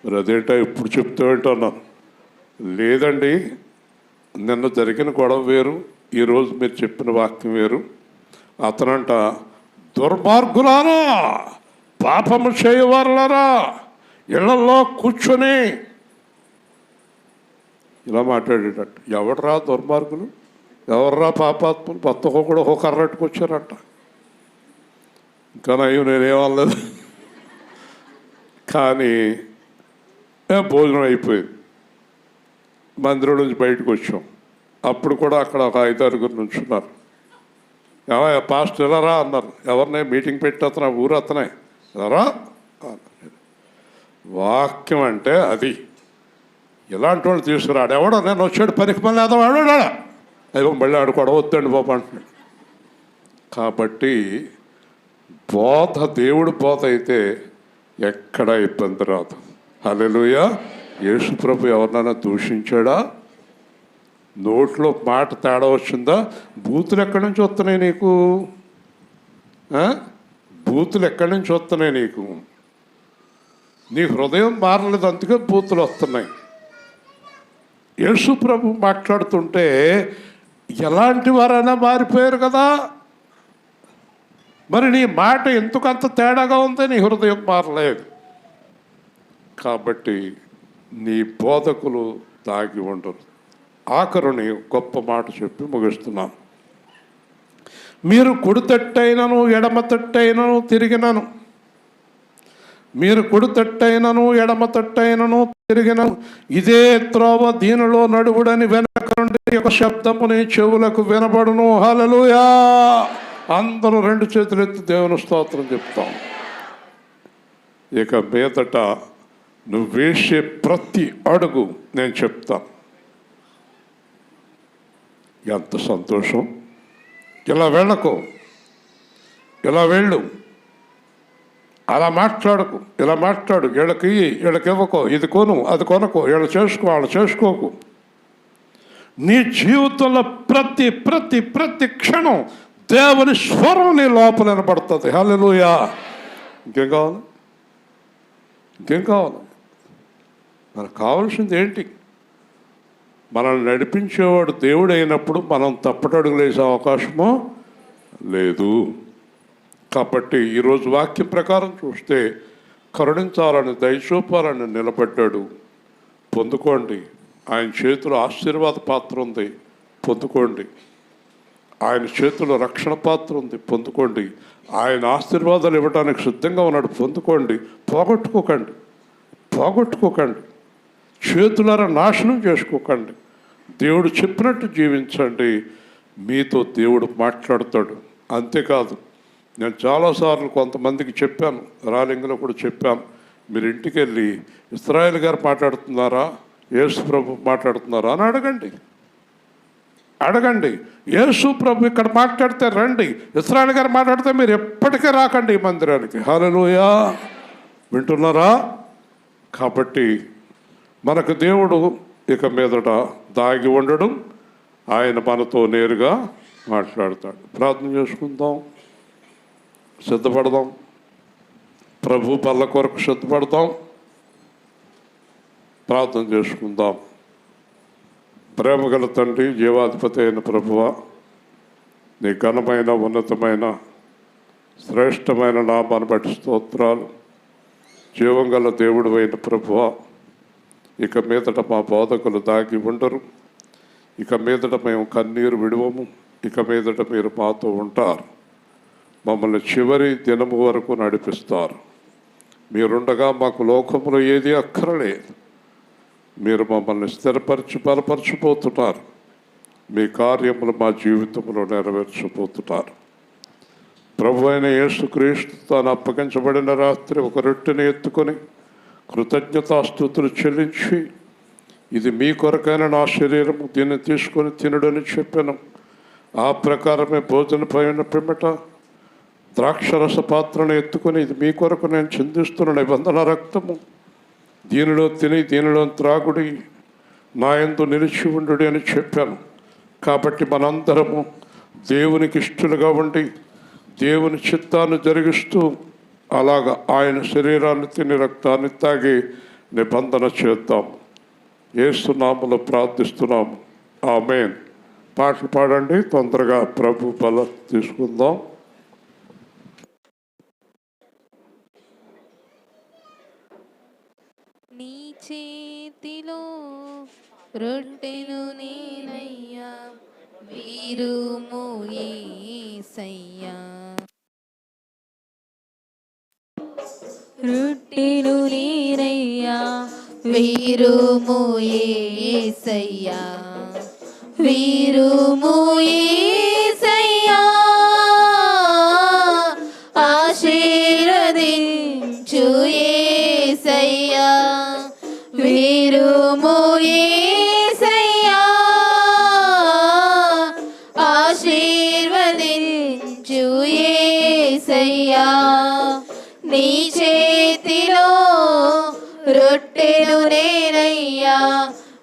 మరి అదేంటో ఇప్పుడు చెప్తూ ఏంటన్నాను. లేదండి, నిన్న జరిగిన గొడవ వేరు, ఈరోజు మీరు చెప్పిన వాక్యం వేరు. అతనంట, దుర్మార్గులారా, పాపము చేయవారులారా, ఇళ్లలో కూర్చొని ఇలా మాట్లాడేటట్టు. ఎవడరా దుర్మార్గులు, ఎవర్రా పాపాత్ములు, బతకో కూడా ఒక కర్రట్టుకొచ్చారంట. ఇంకా నయ్యం నేనేమనలేదు. కానీ భోజనం అయిపోయింది. మందిరం నుంచి బయటకు వచ్చాం. అప్పుడు కూడా అక్కడ ఒక 5-6 నుంచున్నారు. ఏమయ్య పాస్టర్ ఎలా రా అన్నారు. ఎవరినే మీటింగ్ పెట్టి అతను ఊరు అతనే ఎలా వాక్యం అంటే అది. ఇలాంటి వాళ్ళు తీసుకురాడు. ఎవడో నేను వచ్చాడు పనికి మళ్ళీ అదో వాడా అయ్యో మళ్ళీ ఆడు కూడా వద్దండి బాబు అంటున్నాడు. కాబట్టి బోధ దేవుడు బోధ అయితే ఎక్కడ ఇబ్బంది రాదు. హల్లెలూయా. యేసు ప్రభు ఎవరినైనా దూషించాడా? నోట్లో మాట తేడా వచ్చిందా? బూతులు ఎక్కడి నుంచి వస్తున్నాయి నీకు? బూతులు ఎక్కడి నుంచి వస్తున్నాయి నీకు? నీ హృదయం మారలేదు, అందుకే బూతులు వస్తున్నాయి. యేసు ప్రభు మాట్లాడుతుంటే ఎలాంటి వారైనా మారిపోయారు కదా. మరి నీ మాట ఎందుకు అంత తేడాగా ఉంది? నీ హృదయం మారలేదు. కాబట్టి నీ బోధకులు దాగి ఉండరు. ఆఖరుని గొప్ప మాట చెప్పి ముగిస్తున్నాను. మీరు కుడి తట్టైనను ఎడమ తట్టైనను తిరిగినను, మీరు కుడి తట్టైనను ఎడమ తట్టైనను తిరిగినను ఇదే త్రోవ దీనిలో నడువుడని వెనక నుండి ఒక శబ్దము నీ చెవులకు వినబడును. హల్లెలూయా. అందరూ 2 చేతులు ఎత్తి దేవుని స్తోత్రం చెప్తాం. ఇక మీదట నువ్వు వేసే ప్రతి అడుగు నేను చెప్తాను. ఎంత సంతోషం. ఇలా వెళ్ళకు, ఇలా వెళ్ళు, అలా మాట్లాడకు, ఇలా మాట్లాడు, వీళ్ళకి వీళ్ళకి ఇవ్వకో, ఇది కొను అది కొనకో, వీళ్ళు చేసుకో వాళ్ళు చేసుకోకు. నీ జీవితంలో ప్రతి ప్రతి ప్రతి క్షణం దేవుని స్వరం నీ లోపల వినపడుతుంది. హల్లెలూయా. ఇంకేం కావాలి? ఇంకేం కావాలి? మనకు కావాల్సింది ఏంటి? మనల్ని నడిపించేవాడు దేవుడు అయినప్పుడు మనం తప్పటడుగులు వేసే అవకాశమో లేదు. కాబట్టి ఈరోజు వాక్యం ప్రకారం చూస్తే కరుణించాలని దయచూపాలని నిలబడ్డాడు. పొందుకోండి. ఆయన చేతిలో ఆశీర్వాద పాత్ర ఉంది, పొందుకోండి. ఆయన చేతిలో రక్షణ పాత్ర ఉంది, పొందుకోండి. ఆయన ఆశీర్వాదాలు ఇవ్వడానికి సిద్ధంగా ఉన్నాడు, పొందుకోండి. పోగొట్టుకోకండి, పోగొట్టుకోకండి. చేతులారా నాశనం చేసుకోకండి. దేవుడు చెప్పినట్టు జీవించండి. మీతో దేవుడు మాట్లాడతాడు. అంతేకాదు, నేను చాలాసార్లు కొంతమందికి చెప్పాను, రాలింగలో కూడా చెప్పాను, మీరు ఇంటికి వెళ్ళి ఇశ్రాయేల్ గారు మాట్లాడుతున్నారా, యేసు ప్రభు మాట్లాడుతున్నారా అని అడగండి. అడగండి. యేసు ప్రభు ఇక్కడ మాట్లాడితే రండి, ఇశ్రాయేల్ గారు మాట్లాడితే మీరు ఎప్పటికీ రాకండి ఈ మందిరానికి. హల్లెలూయా. వింటున్నారా? కాబట్టి మనకు దేవుడు ఇక మీదట దాగి ఉండడం, ఆయన మనతో నేరుగా మాట్లాడతాడు. ప్రార్థన చేసుకుందాం, సిద్ధపడదాం. ప్రభు పల్ల కొరకు సిద్ధపడదాం. ప్రార్థన చేసుకుందాం. ప్రేమగల తండ్రి, జీవాధిపతి అయిన ప్రభువా, నీ ఘనమైన ఉన్నతమైన శ్రేష్టమైన నామాన్ని బట్టి స్తోత్రాలు. జీవంగల దేవుడు అయిన ప్రభువా, ఇక మీదట మా బోధకులు దాగి ఉండరు. ఇక మీదట మేము కన్నీరు విడువము. ఇక మీదట మీరు మాతో ఉంటారు. మమ్మల్ని చివరి దినము వరకు నడిపిస్తారు. మీరుండగా మాకు లోకములో ఏది అక్కరలేదు. మీరు మమ్మల్ని స్థిరపరిచి బలపరచిపోతున్నారు. మీ కార్యములు మా జీవితంలో నెరవేర్చిపోతున్నారు. ప్రభు అయిన యేసుక్రీస్తు తాను అప్పగించబడిన రాత్రి ఒక రొట్టెని ఎత్తుకొని కృతజ్ఞతాస్తుతులు చెల్లించి, ఇది మీ కొరకైన నా శరీరము, దీన్ని తీసుకొని తినడని చెప్పాను. ఆ ప్రకారమే భోజన పైన పిమ్మట ద్రాక్షరస పాత్రను ఎత్తుకొని, ఇది మీ కొరకు నేను చిందిస్తున్న నిబంధన రక్తము, దీనిలో తిని దీనిలో త్రాగుడి, నా యందు నిలిచి ఉండుడి అని చెప్పాను. కాబట్టి మనందరము దేవునికి ఇష్టలుగా ఉండి దేవుని చిత్తాన్ని జరిగిస్తూ అలాగా ఆయన శరీరాన్ని తిని రక్తాన్ని తాగి నిబంధన చేద్దాం. యేసు నామములో ప్రార్థిస్తున్నాము. ఆమేన్. పాటలు పాడండి. తొందరగా ప్రభు బల తీసుకుందాం. నీ చేతిలో రొట్టెను నేనయ్యా, వీరుము యేసయ్యా. రొట్టెను నేనయ్యా, వీరుము యేసయ్యా, వీరుము యేసయ్యా, ఆశీర్వదించు యేసయ్యా, వీరుము యేసయ్యా, ఆశీర్వదించు యేసయ్యా, నీ చేతిలో రొట్టెను నేనయ్యా,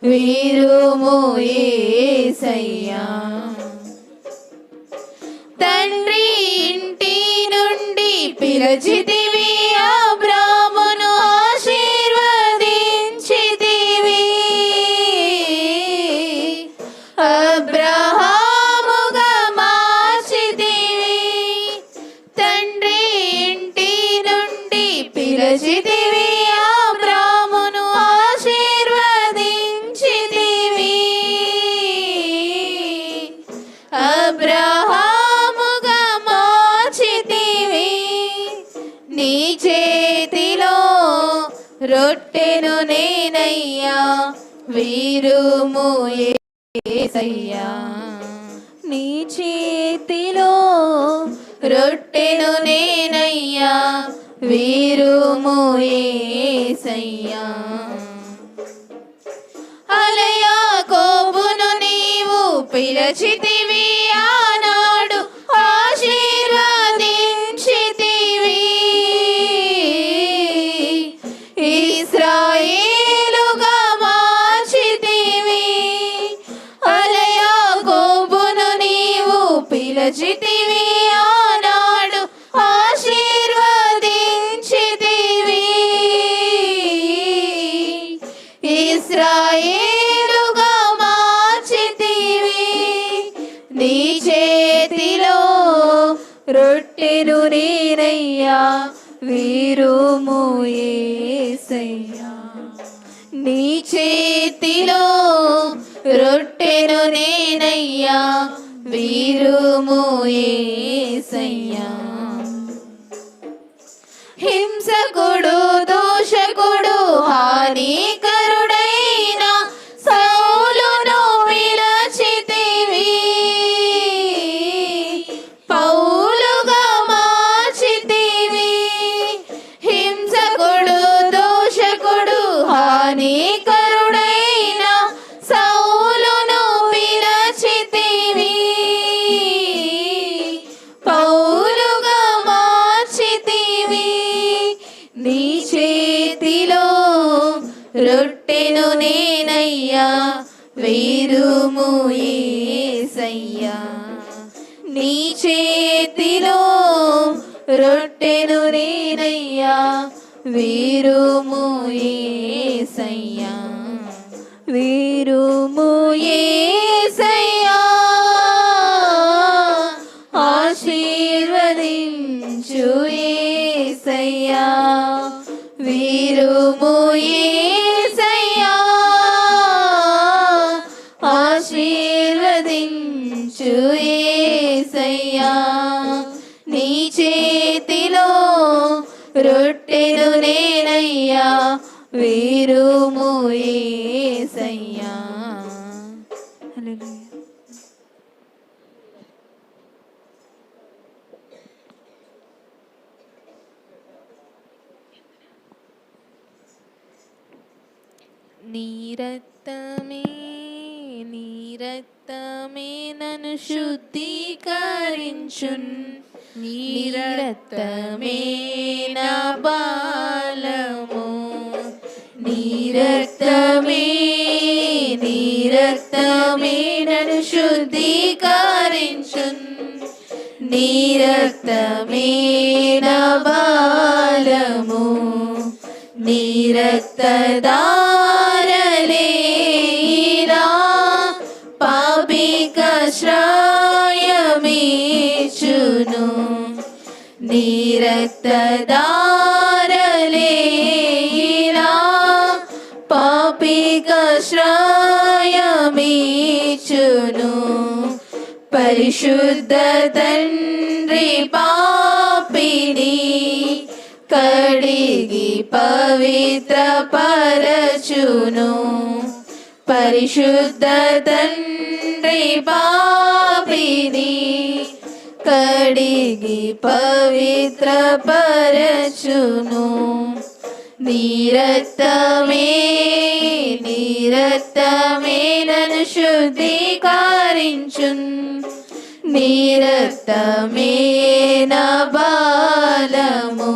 వీరుము యేసయ్యా. తండ్రి ఇంటి నుండి పిలిచితివి, అబ్రామును ఆశీర్వదించితివి, అబ్రహాముగా మార్చితివి. తండ్రి ఇంటి నుండి పిలిచితివి, అబ్రామును ఆశీర్వదించితివి, అబ్రహాముగా మార్చితివి. నీ చేతిలో రొట్టెను నేనయ్యా, వీరుము యేసయ్యా, నీ చేతిలో రొట్టెను నేనయ్యా, వీరుము యేసయ్యా. యాకోబును నీవు పిలిచితివి, ఆనాడు ఆశీర్వదించితివి, ఇశ్రాయేలుగా మార్చితివి. యాకోబును నీవు పిలిచితివి, ఆనాడు ఆశీర్వదించితివి, ఇశ్రాయేలుగా మార్చితివి. నీ చేతిలో రొట్టెను నేనయ్యా, వీరుము యేసయ్యా, నీ చేతిలో రొట్టెను నేనయ్యా, వీరుము యేసయ్యా. హింసకుడు దోషకుడు హానికరుడైన సౌలును పిలిచితివి, పౌలుగా మార్చితివి. హింసకుడు దోషకుడు హానికరుడైన సౌలును పిలిచితివి, పౌలుగా మార్చితివి. నీ చేతిలో రొట్టెను నేనయ్యా, వీరుము యేసయ్యా, నీ చేతిలో రొట్టెను నేనయ్యా, వీరుము యేసయ్యా, వీరుము యేసయ్యా, ఆశీర్వదించు యేసయ్యా, వీరుము యేసయ్యా, ఆశీర్వదించు యేసయ్యా. నీ చేతిలో రొట్టెను నేనయ్యా, వీరుము యేసయ్యా. హల్లెలూయా. నీ రక్తమే, నీ రక్తమే నన్ను శుద్ధీకరించున్, నీ రక్తమే నా బాలము, నీ రక్తమే, నీ రక్తమే నన్ను శుద్ధీకరించున్, నీ రక్తమే నా బాలము, నీ రక్తధారలేనా పాపికాశ్రయమిచ్చును, నీ రక్తధారలేనా పాపికాశ్రయమిచ్చును. పరిశుద్ధ తండ్రి పాపిని కడిగి పవిత్ర పరచును. పరిశుద్ధ తండ్రి పాపిని కడిగి పవిత్ర పరచును. నీ రక్తమే నన్ను శుద్ధీకరించున్. నీ రక్తమే నా బలము.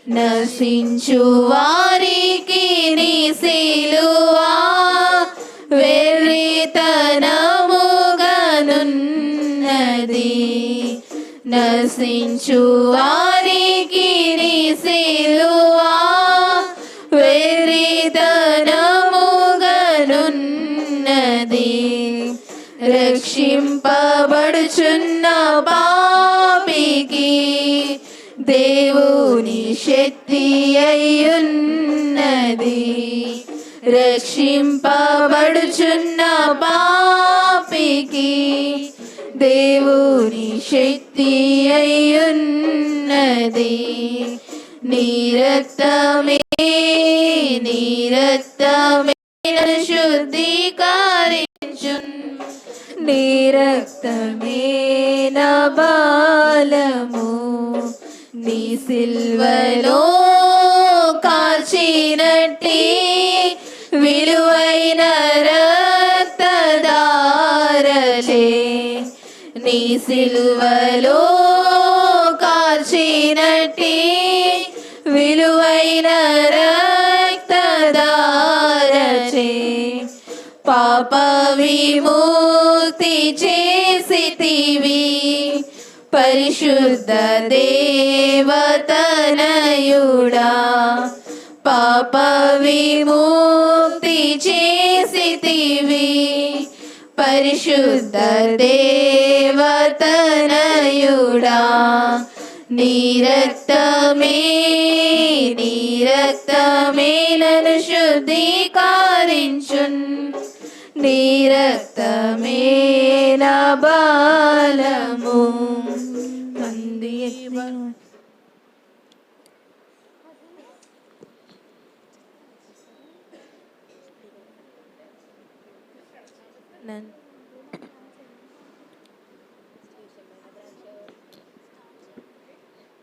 నశించు వారికి నీ సిలువ వెర్రితనముగనున్నది. నశించు వారికి నీ సిలువ వెర్రితనముగనున్నది. రక్షింపబడుచున్న పాపికి దేవుని శక్తి అయ్యున్నది. రక్షింపబడుచున్న పాపికి దేవుని శక్తి అయ్యున్నది. నీ రక్తమే నన్ను శుద్ధీకరించున్. నీ రక్తమే నా బలము. నీ సిల్వలో కాల్చినట్టి విలువైన రక్తధారలే. నీ సిల్వలో కాల్చినట్టి విలువైన రక్తధారలే. పాప విముక్తి చేసితివి. పరిశుద్ధ దేవతనయుడా పాప విముక్తి చేసితివి. పరిశుద్ధ దేవతనయుడా నీ రక్తమే నన్ను శుద్ధీకరించున్. నీ రక్తమే నా బలము.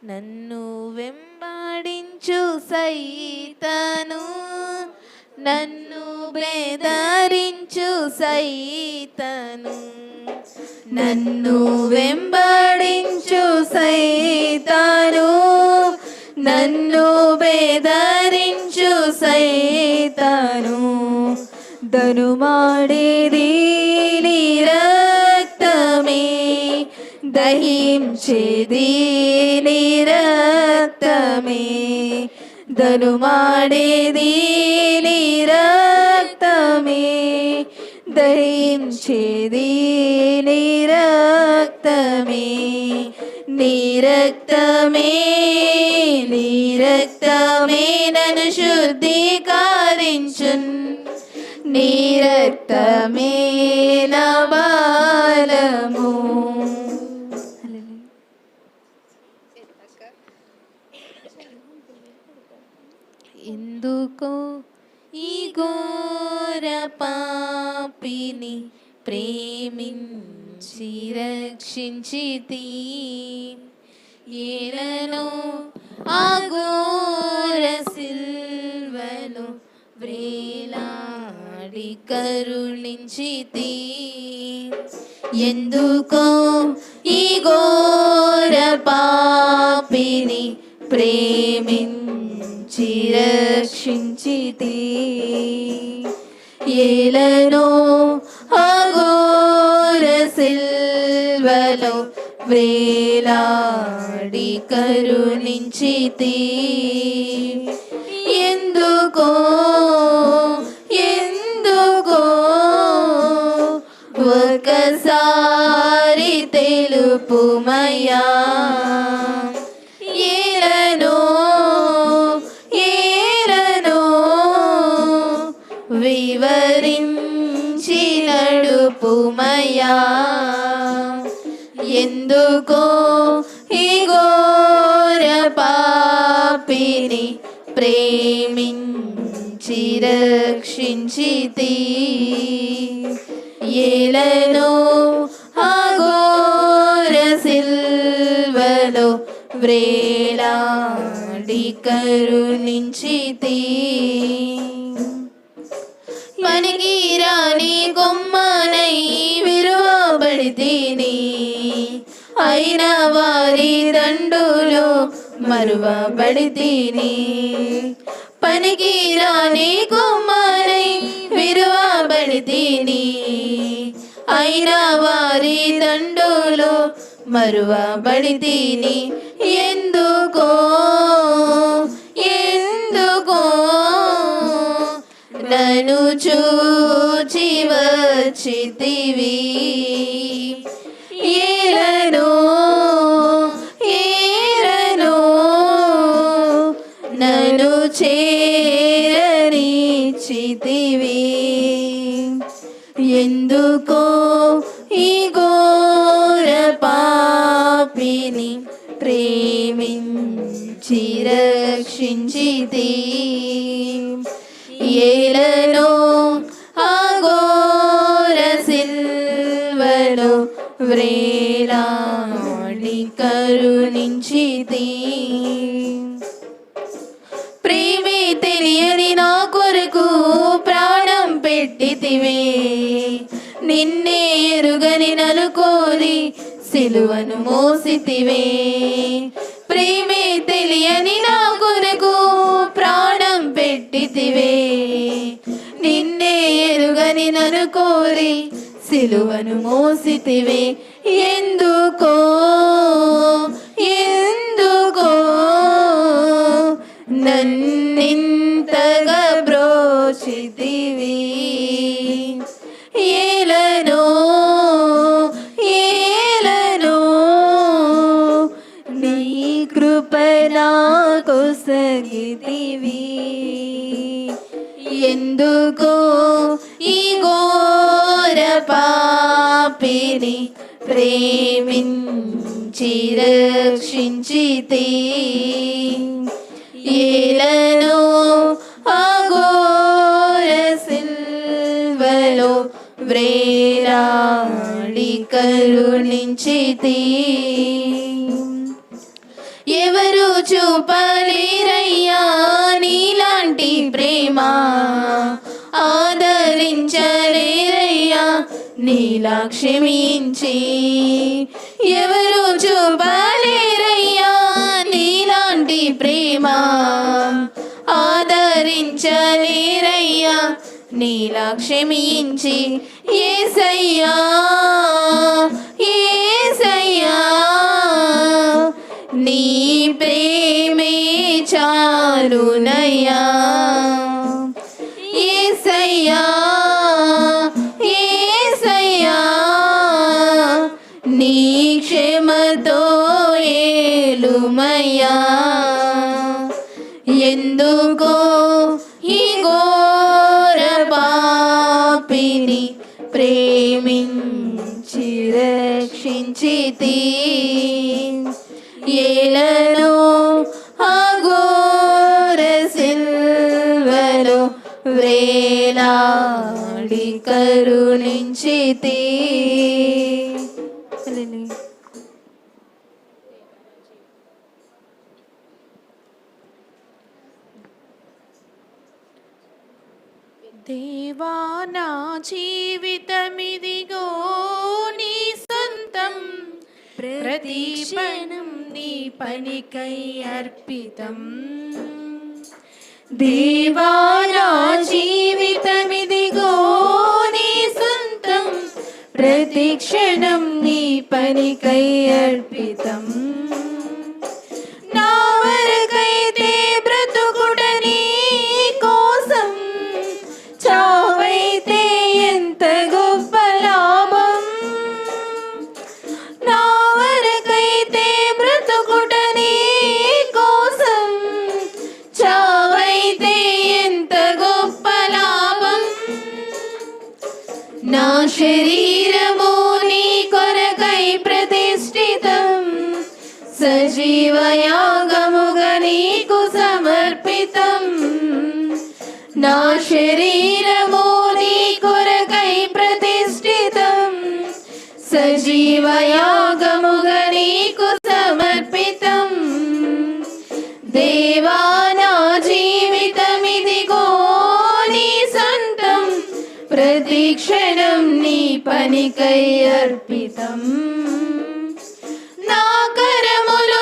నన్ను వెంబడించు సైతాను, నన్ను బెదరించు సైతాను. నన్ను వెంబడించు సైతాను, నన్ను బెదరించు సైతాను. ధనుమాడేది నీ రక్తమే, దహించేది నీ రక్తమే. ధనుమాడేది నీ రక్తమే, దహించేది నీ రక్తమే. నీ రక్తమే నన్ను శుద్ధీకరించున్. నీ రక్తమే నా బలము. ఎందుకో ఈ ఘోర పాపిని ప్రేమించి రక్షించితి. ఏలను ఆ ఘోర సిల్వను వ్రేలాడి కరుణించితి. ఎందుకో ఈ ఘోర పాపిని ప్రేమించి రక్షించితి. ఏలను ఆ ఘోర సిల్వలో వ్రేలాడి కరుణించితి. ఎందుకో ఒకసారి తెలుపుమయ్యా. ఏలను వివరించి నడుపుమయ్యా. ఎందుకో ఈ ఘోర పాప ప్రేమించి రక్షించితి. ఏలను అఘోర సిల్వలో వ్రేలాడి కరుణించితి. పనికిరాని కొమ్మనై విరువబడితిని, అయిన వారి దండులో మరువబడితిని. పనికిరాని కొమ్మనై విరువబడితిని, అయిన వారి దండులో మరువబడితిని. ఎందుకో ఎందుకో నన్ను చూచి వచ్చితివి. ఏలను ఏలను నన్ను చేరనిచ్చితివి. ఎందుకో ఈ ఘోర పాపిని ప్రేమించి రక్షించితి. ఏలను అఘోర సిల్వలో వ్రేలాడి కరుణించితి. ప్రేమే తెలియని నా కొరకు ప్రాణం పెట్టితివే, నిన్నే ఎరుగని నలుకోరి సిలువను మోసితివే. ప్రేమే తెలియని నా కొరకు ప్రాణం పెట్టితివే, నిన్నే ఎరుగని నలుకోరి సిలువను మోసితివే. ఎందుకో ఎందుకో నన్నింతగా బ్రోచితివి. ఏలను ఏలను నీ కృప నాకు సగితివి. ఎందుకో ఈ ఘోర పాపిని ప్రేమించి రక్షించితి. ఏలను అఘోర సిల్వలో వ్రేలాడి కరుణించితి. ఎవరు చూపలేరయ్యా నీలాంటి ప్రేమ, ఆదరించలేరయ్యా నీలా క్షమించి. ఎవరు చూపలేరయ్యా నీలాంటి ప్రేమ, ఆదరించలేరయ్యా నీలా క్షమించి. యేసయ్యా యేసయ్యా నీ ప్రేమే చాలునయ్యా. యేసయ్యా యేసయ్యా నీ క్షమతో ఏలుమయ్యా. ఎందుకో ఈ ఘోర పాపిని ప్రేమించి రక్షించితి. ఏలను అఘోర సిల్వలో వ్రేలాడి కరుణించితి. దేవా నా జీవితమిదిగో నీ సొంతం, ప్రతి క్షణం నీ పనికై అర్పితం. దేవా నా జీవితమిదిగో నీ సొంతం, ప్రతి క్షణం నీ పనికై అర్పితం. నా వరకైతే బ్రతుకుట నీ కోసం, చావైతే ఎంత గొప్ప లాభం. నా వరకైతే బ్రతుకుట నీ కోసం, చావైతే ఎంత గొప్ప లాభం. నా శరీరము నీ కొరకై ప్రతిష్ఠితం, సజీవయాగముగా నీకు సమర్పితం. నా శరీరము నీ కొరకై ప్రతిష్ఠితం, సజీవయాగముగా నీకు సమర్పితం. దేవా నా జీవితమిదిగో నీ సొంతం, ప్రతి క్షణం నీ పనికై అర్పితం. నా కరములు